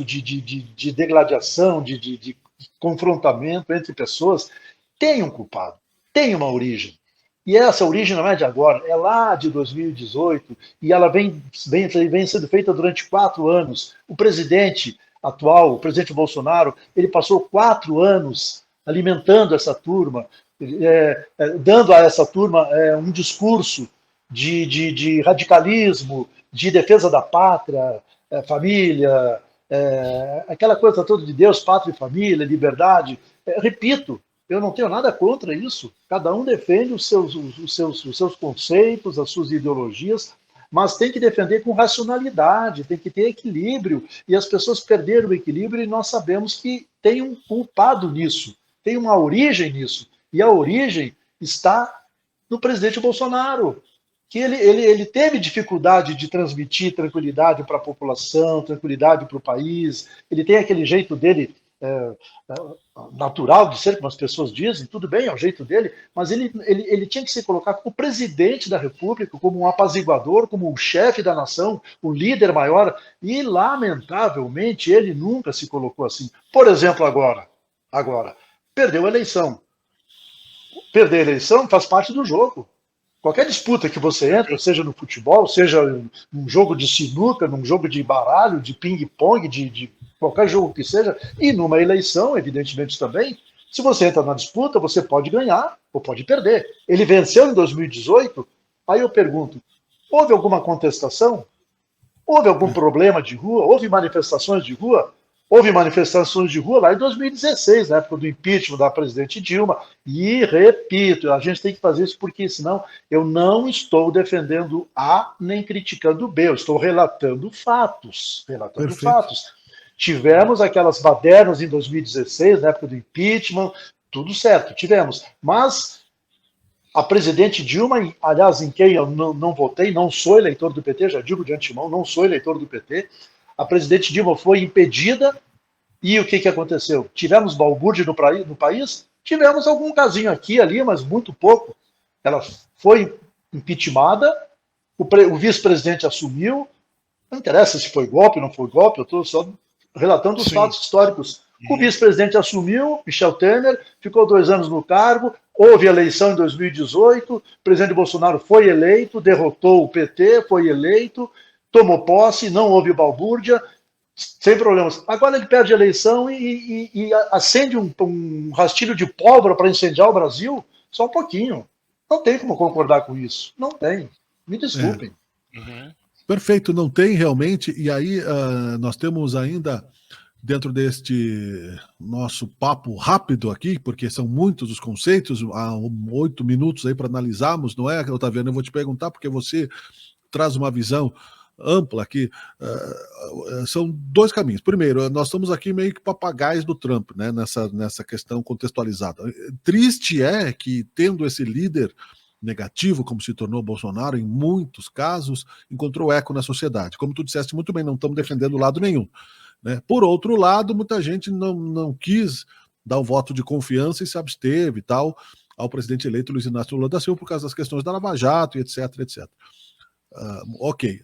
de degladiação, de confrontamento entre pessoas, tem um culpado, tem uma origem. E essa origem não é de agora, é lá de 2018, e ela vem sendo feita durante 4 anos. O presidente atual, o presidente Bolsonaro, ele passou 4 anos alimentando essa turma, dando a essa turma um discurso de radicalismo, de defesa da pátria, família, aquela coisa toda de Deus, pátria e família, liberdade. Repito, eu não tenho nada contra isso. Cada um defende os seus conceitos, as suas ideologias, mas tem que defender com racionalidade, tem que ter equilíbrio. E as pessoas perderam o equilíbrio e nós sabemos que tem um culpado nisso, tem uma origem nisso. E a origem está no presidente Bolsonaro, que ele teve dificuldade de transmitir tranquilidade para a população, tranquilidade para o país. Ele tem aquele jeito dele natural de ser, como as pessoas dizem, tudo bem, é o jeito dele, mas ele tinha que se colocar como presidente da República, como um apaziguador, como um chefe da nação, o líder maior, e lamentavelmente ele nunca se colocou assim. Por exemplo, agora perdeu a eleição. Perder a eleição faz parte do jogo. Qualquer disputa que você entra, seja no futebol, seja num jogo de sinuca, num jogo de baralho, de ping-pong, de qualquer jogo que seja, e numa eleição, evidentemente também, se você entra na disputa, você pode ganhar ou pode perder. Ele venceu em 2018, aí eu pergunto, houve alguma contestação? Houve algum problema de rua? Houve manifestações de rua? Houve manifestações de rua lá em 2016, na época do impeachment da presidente Dilma. E, repito, a gente tem que fazer isso porque senão eu não estou defendendo A nem criticando B, eu estou relatando fatos. Tivemos aquelas badernas em 2016, na época do impeachment, tudo certo, tivemos. Mas a presidente Dilma, aliás, em quem eu não votei, não sou eleitor do PT, já digo de antemão, não sou eleitor do PT, a presidente Dilma foi impedida e o que aconteceu? Tivemos balbúrdia no país? Tivemos algum casinho aqui e ali, mas muito pouco. Ela foi impeachmentada, o vice-presidente assumiu, não interessa se foi golpe ou não foi golpe, eu estou só relatando os fatos históricos. O vice-presidente assumiu, Michel Temer, ficou 2 anos no cargo, houve eleição em 2018, o presidente Bolsonaro foi eleito, derrotou o PT, foi eleito, tomou posse, não houve balbúrdia, sem problemas. Agora ele perde a eleição e acende um rastilho de pólvora para incendiar o Brasil? Só um pouquinho. Não tem como concordar com isso. Não tem. Me desculpem. Perfeito, não tem realmente. E aí nós temos ainda, dentro deste nosso papo rápido aqui, porque são muitos os conceitos, há 8 minutos aí para analisarmos, não é, Otaviano? Eu vou te perguntar, porque você traz uma visão ampla aqui. São 2 caminhos. Primeiro, nós estamos aqui meio que papagaios do Trump, né, nessa questão contextualizada. Triste é que, tendo esse líder negativo, como se tornou Bolsonaro, em muitos casos, encontrou eco na sociedade. Como tu disseste muito bem, não estamos defendendo lado nenhum, né? Por outro lado, muita gente não quis dar o voto de confiança e se absteve e tal ao presidente eleito Luiz Inácio Lula da Silva por causa das questões da Lava Jato e etc, etc. Ok.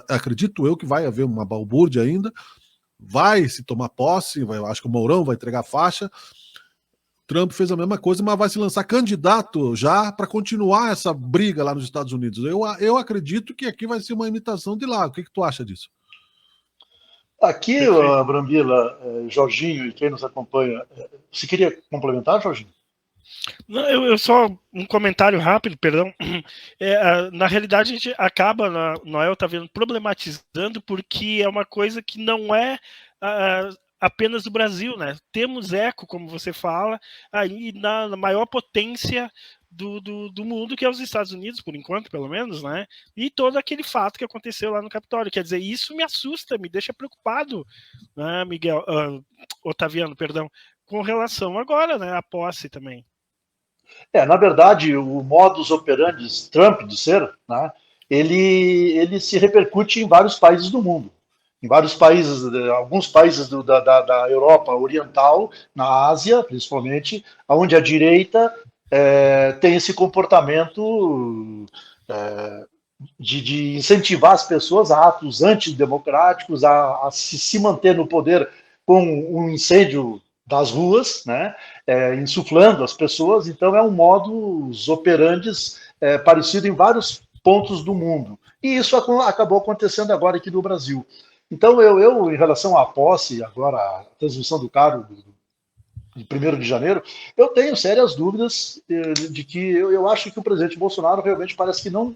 Acredito eu que vai haver uma balbúrdia ainda, vai se tomar posse, acho que o Mourão vai entregar a faixa. Trump fez a mesma coisa, mas vai se lançar candidato já para continuar essa briga lá nos Estados Unidos. Eu acredito que aqui vai ser uma imitação de lá. O que tu acha disso? Aqui, Brambila, Jorginho e quem nos acompanha, você queria complementar, Jorginho? Não, eu só um comentário rápido, perdão. Na realidade, a gente acaba, Noel está vendo, problematizando, porque é uma coisa que não é apenas do Brasil, né? Temos eco, como você fala, aí na maior potência do mundo, que é os Estados Unidos, por enquanto, pelo menos, né? E todo aquele fato que aconteceu lá no Capitólio. Quer dizer, isso me assusta, me deixa preocupado, né, Otaviano, perdão, com relação agora, né, à posse também. Na verdade, o modus operandi Trump de ser, né, ele se repercute em vários países do mundo. Em vários países, alguns países da Europa Oriental, na Ásia, principalmente, onde a direita tem esse comportamento de incentivar as pessoas a atos antidemocráticos, a se manter no poder com um incêndio das ruas, né, insuflando as pessoas. Então é um modus operandi parecido em vários pontos do mundo. E isso acabou acontecendo agora aqui no Brasil. Então eu em relação à posse, agora a transmissão do cargo de 1º de janeiro, eu tenho sérias dúvidas de que eu acho que o presidente Bolsonaro realmente parece que não...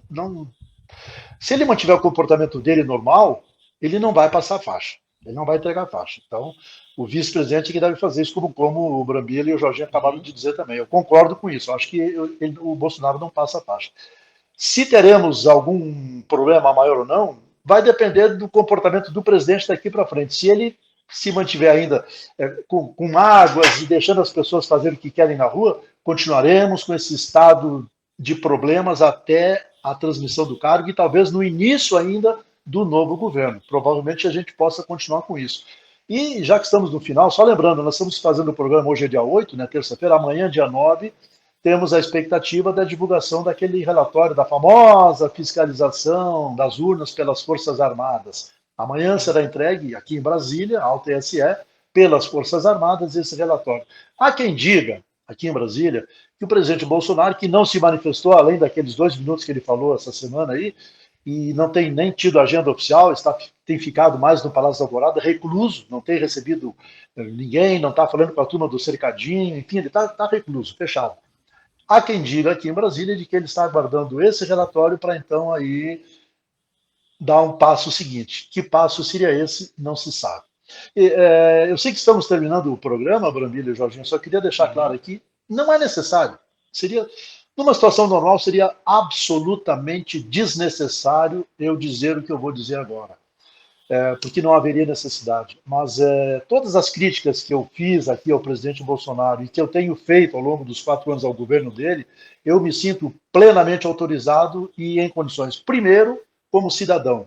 Se ele mantiver o comportamento dele normal, ele não vai passar a faixa. Ele não vai entregar a faixa. Então, o vice-presidente que deve fazer isso, como o Brambilla e o Jorginho acabaram de dizer também. Eu concordo com isso. Eu acho que o Bolsonaro não passa a faixa. Se teremos algum problema maior ou não, vai depender do comportamento do presidente daqui para frente. Se ele se mantiver ainda com mágoas e deixando as pessoas fazerem o que querem na rua, continuaremos com esse estado de problemas até a transmissão do cargo e talvez no início ainda do novo governo. Provavelmente a gente possa continuar com isso. E já que estamos no final, só lembrando, nós estamos fazendo o programa hoje é dia 8, né, terça-feira, amanhã, dia 9, temos a expectativa da divulgação daquele relatório da famosa fiscalização das urnas pelas Forças Armadas. Amanhã será entregue aqui em Brasília, ao TSE, pelas Forças Armadas, esse relatório. Há quem diga, aqui em Brasília, que o presidente Bolsonaro, que não se manifestou além daqueles 2 minutos que ele falou essa semana aí, e não tem nem tido agenda oficial, tem ficado mais no Palácio da Alvorada, recluso, não tem recebido ninguém, não está falando com a turma do cercadinho, enfim, ele está recluso, fechado. Há quem diga aqui em Brasília de que ele está aguardando esse relatório para então aí dar um passo seguinte. Que passo seria esse? Não se sabe. Eu sei que estamos terminando o programa, Brambilla e Jorginho, só queria deixar claro aqui, não é necessário. Numa situação normal, seria absolutamente desnecessário eu dizer o que eu vou dizer agora, porque não haveria necessidade. Mas todas as críticas que eu fiz aqui ao presidente Bolsonaro e que eu tenho feito ao longo dos 4 anos ao governo dele, eu me sinto plenamente autorizado e em condições. Primeiro, como cidadão,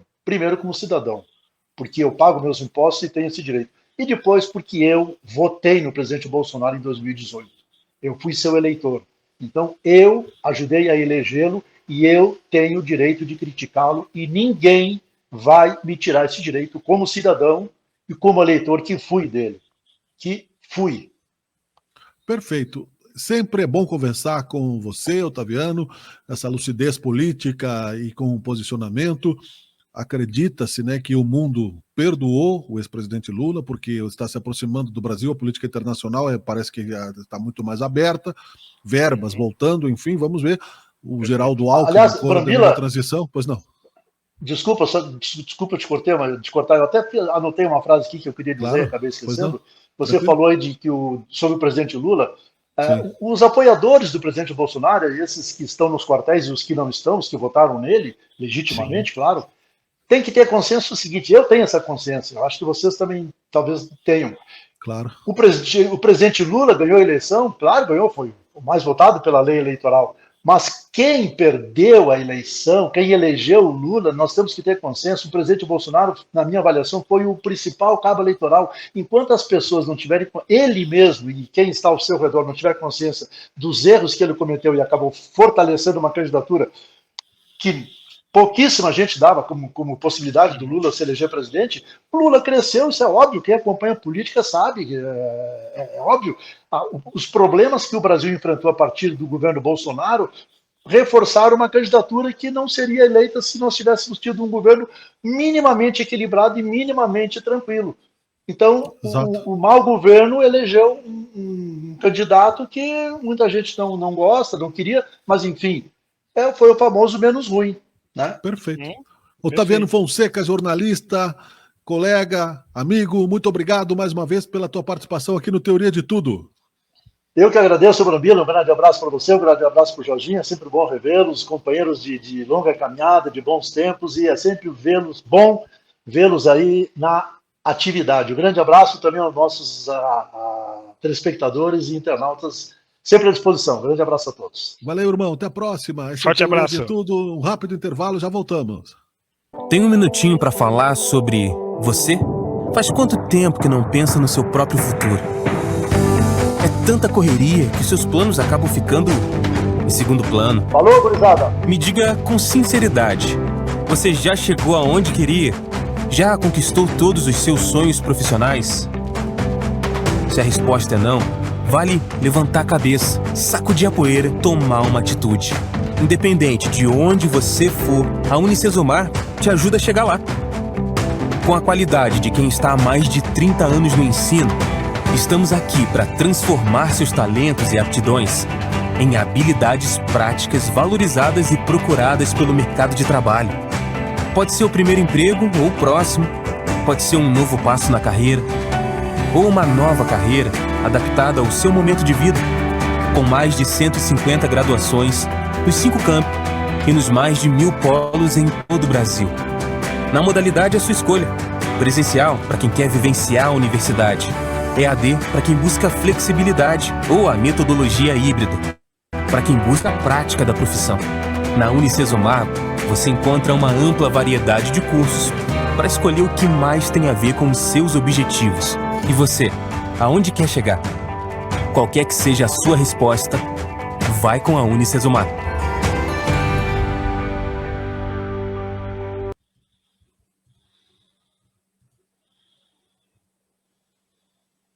porque eu pago meus impostos e tenho esse direito. E depois, porque eu votei no presidente Bolsonaro em 2018. Eu fui seu eleitor. Então, eu ajudei a elegê-lo e eu tenho o direito de criticá-lo e ninguém vai me tirar esse direito como cidadão e como eleitor que fui dele. Perfeito. Sempre é bom conversar com você, Otaviano, essa lucidez política e com posicionamento. Acredita-se, né, que o mundo perdoou o ex-presidente Lula, porque está se aproximando do Brasil, a política internacional parece que está muito mais aberta, verbas voltando, enfim, vamos ver. O Geraldo Alckmin, aliás, Brambilla, transição, pois não. Desculpa te cortar, eu até anotei uma frase aqui que eu queria dizer, claro, acabei esquecendo. Você falou aí sobre o presidente Lula. Os apoiadores do presidente Bolsonaro, esses que estão nos quartéis e os que não estão, os que votaram nele, legitimamente, claro, tem que ter consciência o seguinte, eu tenho essa consciência, eu acho que vocês também talvez tenham. Claro. O presidente Lula ganhou a eleição, claro, ganhou, foi o mais votado pela lei eleitoral, mas quem perdeu a eleição, quem elegeu o Lula, nós temos que ter consciência, o presidente Bolsonaro, na minha avaliação, foi o principal cabo eleitoral. Enquanto as pessoas não tiverem, ele mesmo e quem está ao seu redor não tiver consciência dos erros que ele cometeu e acabou fortalecendo uma candidatura que pouquíssima gente dava como possibilidade do Lula se eleger presidente, o Lula cresceu, isso é óbvio, quem acompanha a política sabe, é óbvio. Os problemas que o Brasil enfrentou a partir do governo Bolsonaro reforçaram uma candidatura que não seria eleita se nós tivéssemos tido um governo minimamente equilibrado e minimamente tranquilo. Então, o mau governo elegeu um candidato que muita gente não gosta, não queria, mas enfim, foi o famoso menos ruim. Né? Perfeito. Otaviano Fonseca, jornalista, colega, amigo, muito obrigado mais uma vez pela tua participação aqui no Teoria de Tudo. Eu que agradeço, Brambila, um grande abraço para você, um grande abraço para o Jorginho, é sempre bom revê-los, companheiros de longa caminhada, de bons tempos, e é sempre bom vê-los aí na atividade. Um grande abraço também aos nossos telespectadores e internautas, sempre à disposição. Um grande abraço a todos. Valeu, irmão, até a próxima. Forte abraço. De tudo, um rápido intervalo, já voltamos. Tem um minutinho para falar sobre você? Faz quanto tempo que não pensa no seu próprio futuro? É tanta correria que seus planos acabam ficando em segundo plano. Falou, gurizada! Me diga com sinceridade, você já chegou aonde queria? Já conquistou todos os seus sonhos profissionais? Se a resposta é não, vale levantar a cabeça, sacudir a poeira, tomar uma atitude. Independente de onde você for, a Unicesumar te ajuda a chegar lá. Com a qualidade de quem está há mais de 30 anos no ensino, estamos aqui para transformar seus talentos e aptidões em habilidades práticas valorizadas e procuradas pelo mercado de trabalho. Pode ser o primeiro emprego ou o próximo, pode ser um novo passo na carreira, ou uma nova carreira adaptada ao seu momento de vida, com mais de 150 graduações nos 5 campos e nos mais de 1000 polos em todo o Brasil. Na modalidade, a sua escolha. Presencial, para quem quer vivenciar a universidade. EAD, para quem busca flexibilidade ou a metodologia híbrida, para quem busca a prática da profissão. Na Unicesumar, você encontra uma ampla variedade de cursos para escolher o que mais tem a ver com os seus objetivos. E você, aonde quer chegar? Qualquer que seja a sua resposta, vai com a Unicesumar.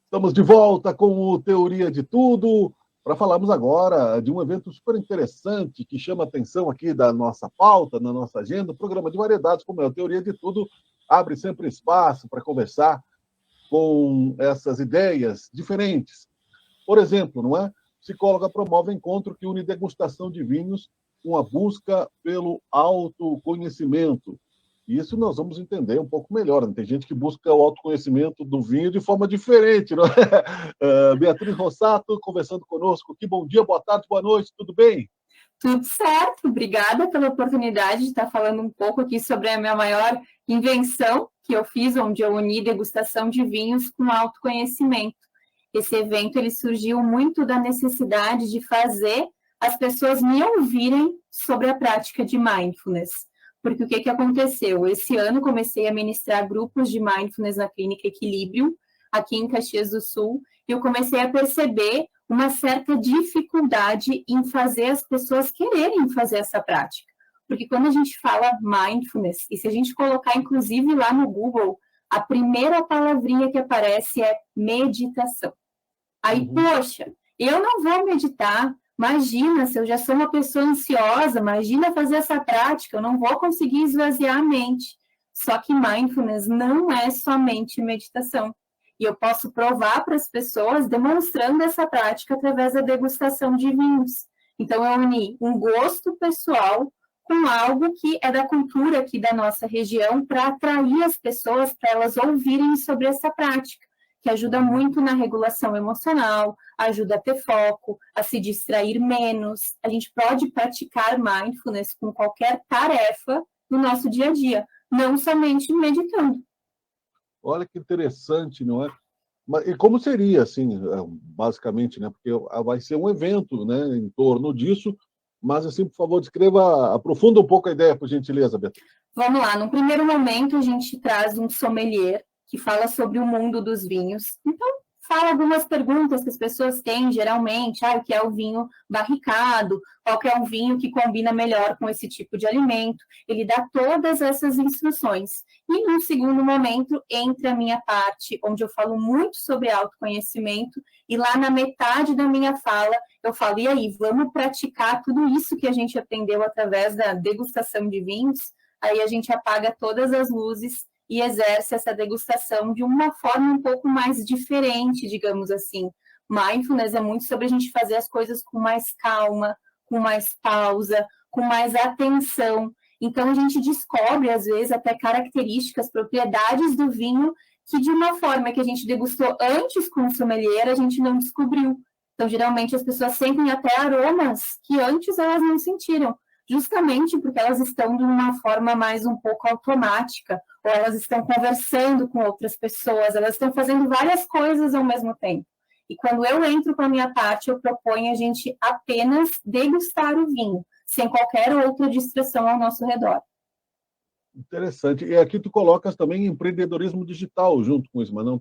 Estamos de volta com o Teoria de Tudo, para falarmos agora de um evento super interessante que chama a atenção aqui da nossa pauta, na nossa agenda. O programa de variedades, como é o Teoria de Tudo, abre sempre espaço para conversar com essas ideias diferentes. Por exemplo, não é? Psicóloga promove encontro que une degustação de vinhos com a busca pelo autoconhecimento. E isso nós vamos entender um pouco melhor. Né? Tem gente que busca o autoconhecimento do vinho de forma diferente. Não é? Beatriz Rossato conversando conosco. Que bom dia, boa tarde, boa noite, tudo bem? Tudo certo, obrigada pela oportunidade de estar falando um pouco aqui sobre a minha maior invenção que eu fiz, onde eu uni degustação de vinhos com autoconhecimento. Esse evento ele surgiu muito da necessidade de fazer as pessoas me ouvirem sobre a prática de mindfulness. Porque o que aconteceu? Esse ano comecei a ministrar grupos de mindfulness na Clínica Equilíbrio, aqui em Caxias do Sul, e eu comecei a perceber uma certa dificuldade em fazer as pessoas quererem fazer essa prática. Porque quando a gente fala mindfulness, e se a gente colocar inclusive lá no Google, a primeira palavrinha que aparece é meditação. Aí, poxa, eu não vou meditar. Imagina, se eu já sou uma pessoa ansiosa, imagina fazer essa prática, eu não vou conseguir esvaziar a mente. Só que mindfulness não é somente meditação. E eu posso provar para as pessoas demonstrando essa prática através da degustação de vinhos. Então, eu uni um gosto pessoal com algo que é da cultura aqui da nossa região para atrair as pessoas, para elas ouvirem sobre essa prática, que ajuda muito na regulação emocional, ajuda a ter foco, a se distrair menos. A gente pode praticar mindfulness com qualquer tarefa no nosso dia a dia, não somente meditando. Olha que interessante, não é? E como seria, assim, basicamente, né? Porque vai ser um evento, né, em torno disso, mas, assim, por favor, aprofunda um pouco a ideia, por gentileza, Beatriz. Vamos lá, no primeiro momento a gente traz um sommelier que fala sobre o mundo dos vinhos. Então, fala algumas perguntas que as pessoas têm, geralmente, o que é o vinho barricado, qual que é o vinho que combina melhor com esse tipo de alimento. Ele dá todas essas instruções. E, num segundo momento, entra a minha parte, onde eu falo muito sobre autoconhecimento, e lá na metade da minha fala, eu falo, e aí, vamos praticar tudo isso que a gente aprendeu através da degustação de vinhos? Aí a gente apaga todas as luzes e exerce essa degustação de uma forma um pouco mais diferente, digamos assim. Mindfulness é muito sobre a gente fazer as coisas com mais calma, com mais pausa, com mais atenção. Então, a gente descobre, às vezes, até características, propriedades do vinho que, de uma forma que a gente degustou antes com o sommelier, a gente não descobriu. Então, geralmente, as pessoas sentem até aromas que antes elas não sentiram, justamente porque elas estão de uma forma mais um pouco automática, ou elas estão conversando com outras pessoas, elas estão fazendo várias coisas ao mesmo tempo. E quando eu entro para a minha parte, eu proponho a gente apenas degustar o vinho, sem qualquer outra distração ao nosso redor. Interessante. E aqui tu colocas também empreendedorismo digital junto com isso, mas não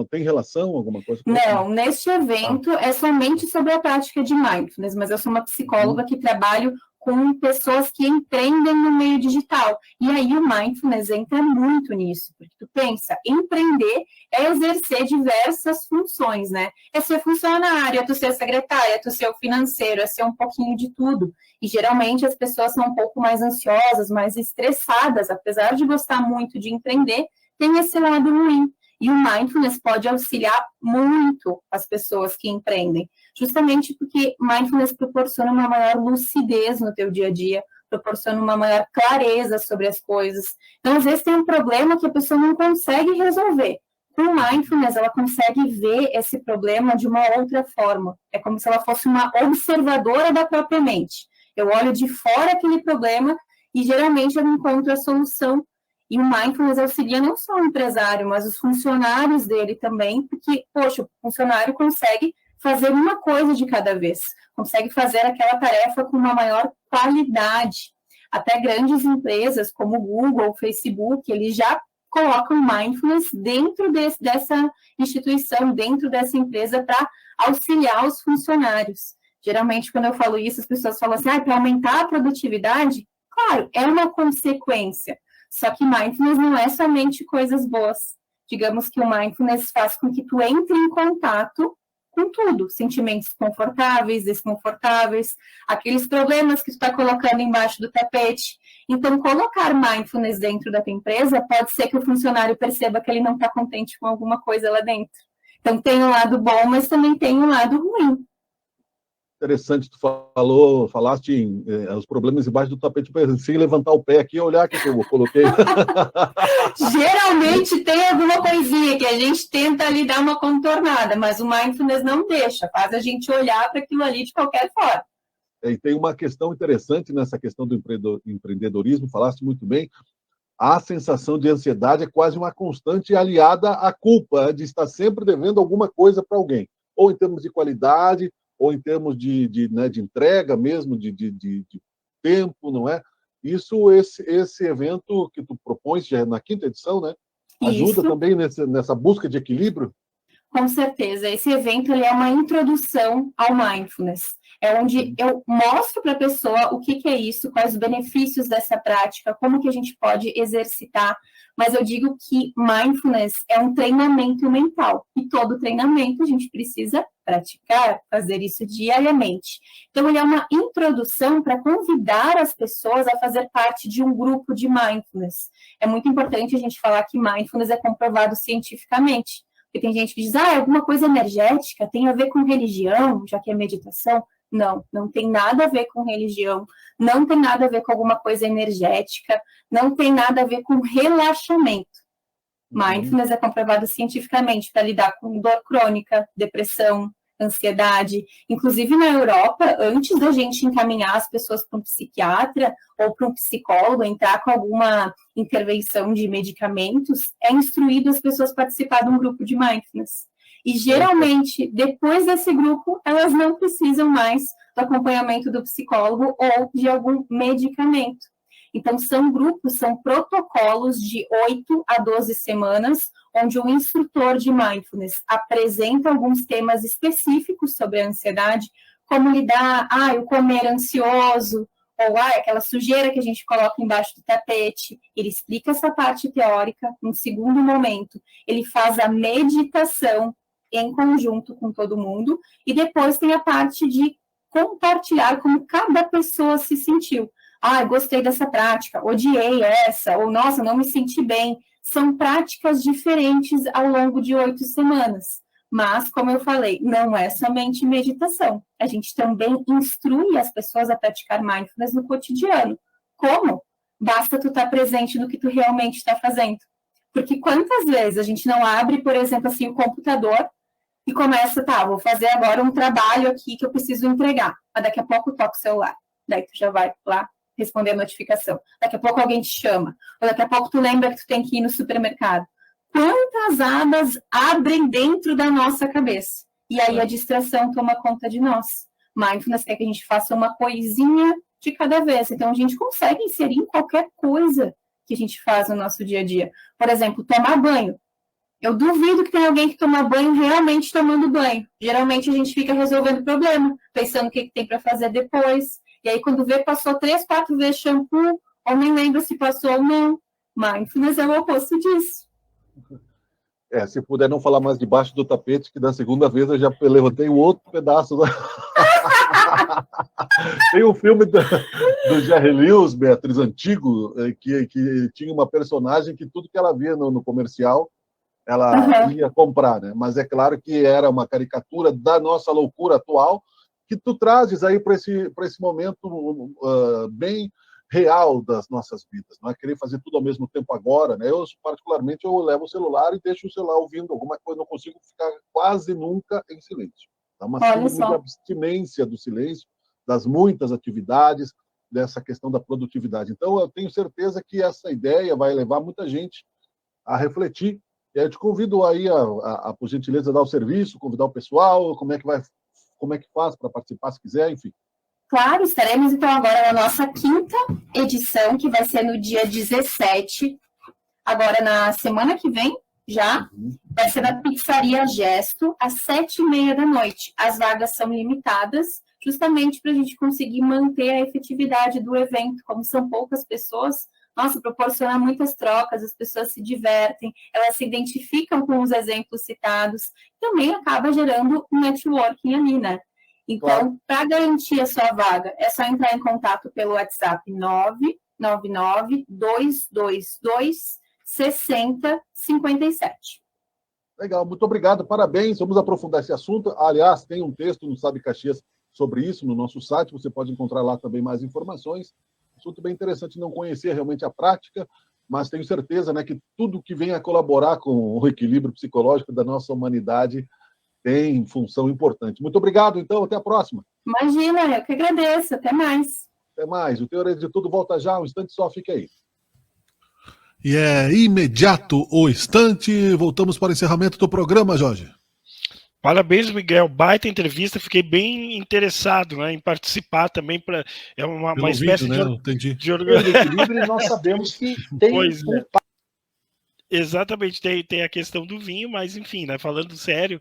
tem relação, alguma coisa com isso? Não, neste evento é somente sobre a prática de mindfulness, mas eu sou uma psicóloga que trabalho com pessoas que empreendem no meio digital. E aí o mindfulness entra muito nisso, porque tu pensa, empreender é exercer diversas funções, né? É ser funcionário, é tu ser secretária, é tu ser o financeiro, é ser um pouquinho de tudo. E geralmente as pessoas são um pouco mais ansiosas, mais estressadas, apesar de gostar muito de empreender, tem esse lado ruim. E o mindfulness pode auxiliar muito as pessoas que empreendem, justamente porque mindfulness proporciona uma maior lucidez no teu dia a dia, proporciona uma maior clareza sobre as coisas. Então, às vezes tem um problema que a pessoa não consegue resolver. Com mindfulness, ela consegue ver esse problema de uma outra forma. É como se ela fosse uma observadora da própria mente. Eu olho de fora aquele problema e, geralmente, eu encontro a solução. E o mindfulness auxilia não só o empresário, mas os funcionários dele também, porque, poxa, o funcionário consegue fazer uma coisa de cada vez, consegue fazer aquela tarefa com uma maior qualidade. Até grandes empresas, como o Google, o Facebook, eles já colocam mindfulness dentro dessa instituição, dentro dessa empresa, para auxiliar os funcionários. Geralmente, quando eu falo isso, as pessoas falam assim, para aumentar a produtividade? Claro, é uma consequência. Só que mindfulness não é somente coisas boas. Digamos que o mindfulness faz com que tu entre em contato com tudo. Sentimentos confortáveis, desconfortáveis, aqueles problemas que tu está colocando embaixo do tapete. Então, colocar mindfulness dentro da tua empresa pode ser que o funcionário perceba que ele não está contente com alguma coisa lá dentro. Então, tem um lado bom, mas também tem um lado ruim. Interessante, tu falaste em os problemas embaixo do tapete, sem levantar o pé aqui e olhar o que eu coloquei. Geralmente tem alguma coisinha que a gente tenta ali dar uma contornada, mas o mindfulness não deixa, faz a gente olhar para aquilo ali de qualquer forma. E tem uma questão interessante nessa questão do empreendedorismo, falaste muito bem, a sensação de ansiedade é quase uma constante aliada à culpa de estar sempre devendo alguma coisa para alguém, ou em termos de qualidade, ou em termos de entrega mesmo, de tempo, não é? Esse evento que tu propões, já na 5ª edição, né? Ajuda também nessa busca de equilíbrio? Com certeza. Esse evento ele é uma introdução ao mindfulness. É onde eu mostro para a pessoa o que é isso, quais os benefícios dessa prática, como que a gente pode exercitar. Mas eu digo que mindfulness é um treinamento mental. E todo treinamento a gente precisa praticar, fazer isso diariamente. Então, ele é uma introdução para convidar as pessoas a fazer parte de um grupo de mindfulness. É muito importante a gente falar que mindfulness é comprovado cientificamente. Porque tem gente que diz, alguma coisa energética tem a ver com religião, já que é meditação. Não, não tem nada a ver com religião, não tem nada a ver com alguma coisa energética, não tem nada a ver com relaxamento. Mindfulness é comprovado cientificamente para lidar com dor crônica, depressão, ansiedade. Inclusive na Europa, antes da gente encaminhar as pessoas para um psiquiatra ou para um psicólogo, entrar com alguma intervenção de medicamentos, é instruído as pessoas a participar de um grupo de mindfulness. E, geralmente, depois desse grupo, elas não precisam mais do acompanhamento do psicólogo ou de algum medicamento. Então, são grupos, são protocolos de 8 a 12 semanas, onde o instrutor de mindfulness apresenta alguns temas específicos sobre a ansiedade, como lidar, o comer ansioso, ou aquela sujeira que a gente coloca embaixo do tapete. Ele explica essa parte teórica. No segundo momento, ele faz a meditação em conjunto com todo mundo, e depois tem a parte de compartilhar como cada pessoa se sentiu. Gostei dessa prática, odiei essa, ou nossa, não me senti bem. São práticas diferentes ao longo de 8 semanas. Mas, como eu falei, não é somente meditação. A gente também instrui as pessoas a praticar mindfulness no cotidiano. Como? Basta tu estar presente no que tu realmente está fazendo. Porque quantas vezes a gente não abre, por exemplo, assim, o computador, e começa, tá, vou fazer agora um trabalho aqui que eu preciso entregar. Mas daqui a pouco toca o celular. Daí tu já vai lá responder a notificação. Daqui a pouco alguém te chama. Ou daqui a pouco tu lembra que tu tem que ir no supermercado. Quantas abas abrem dentro da nossa cabeça? E aí a distração toma conta de nós. Mindfulness quer que a gente faça uma coisinha de cada vez. Então, a gente consegue inserir em qualquer coisa que a gente faz no nosso dia a dia. Por exemplo, tomar banho. Eu duvido que tenha alguém que toma banho realmente tomando banho. Geralmente, a gente fica resolvendo problema, pensando o que tem para fazer depois. E aí, quando vê, passou 3, 4 vezes shampoo, ou nem lembra se passou ou não. Mindfulness é o oposto disso. Se puder não falar mais debaixo do tapete, que da segunda vez eu já levantei o outro pedaço. Tem um filme do Jerry Lewis, Beatriz, antigo, que tinha uma personagem que tudo que ela via no comercial, ela ia comprar, né? Mas é claro que era uma caricatura da nossa loucura atual, que tu trazes aí para esse momento bem real das nossas vidas, não é querer fazer tudo ao mesmo tempo agora, né? Eu, particularmente, eu levo o celular e deixo o celular ouvindo alguma coisa, não consigo ficar quase nunca em silêncio. É uma síndrome de abstinência do silêncio, das muitas atividades, dessa questão da produtividade. Então, eu tenho certeza que essa ideia vai levar muita gente a refletir. E aí eu te convido aí por gentileza, dar o serviço, convidar o pessoal, como é que faz para participar, se quiser, enfim. Claro, estaremos então agora na nossa 5ª edição, que vai ser no dia 17, agora na semana que vem, já, vai ser na Pizzaria Gesto, às 7h30 da noite. As vagas são limitadas, justamente para a gente conseguir manter a efetividade do evento. Como são poucas pessoas, proporciona muitas trocas, as pessoas se divertem, elas se identificam com os exemplos citados, também acaba gerando um networking ali, né? Então, para garantir a sua vaga, é só entrar em contato pelo WhatsApp 999-222-6057. Legal, muito obrigado, parabéns. Vamos aprofundar esse assunto. Aliás, tem um texto no Sabe Caxias sobre isso no nosso site, você pode encontrar lá também mais informações. Assunto bem interessante, não conhecer realmente a prática, mas tenho certeza, né, que tudo que vem a colaborar com o equilíbrio psicológico da nossa humanidade tem função importante. Muito obrigado, então. Até a próxima. Imagina, eu que agradeço. Até mais. Até mais. O Teoria de Tudo volta já. Um instante só, fica aí. E é imediato o instante. Voltamos para o encerramento do programa, Jorge. Parabéns, Miguel. Baita entrevista. Fiquei bem interessado, né, em participar também. É uma espécie vídeo, né? Entendi. de equilíbrio, nós sabemos que tem Exatamente, tem a questão do vinho, mas enfim, né, falando sério,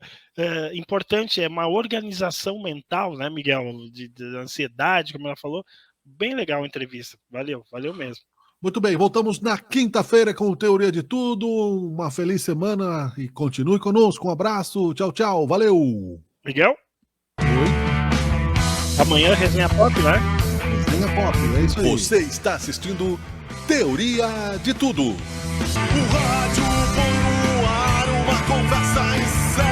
importante, é uma organização mental, né, Miguel, de ansiedade, como ela falou. Bem legal a entrevista. Valeu mesmo. Muito bem, voltamos na quinta-feira com o Teoria de Tudo. Uma feliz semana e continue conosco. Um abraço, tchau, tchau, valeu! Miguel? Oi? Amanhã, Resenha Pop, né? Resenha Pop, é isso aí. Você está assistindo Teoria de Tudo. O rádio põe no ar uma conversa em sério.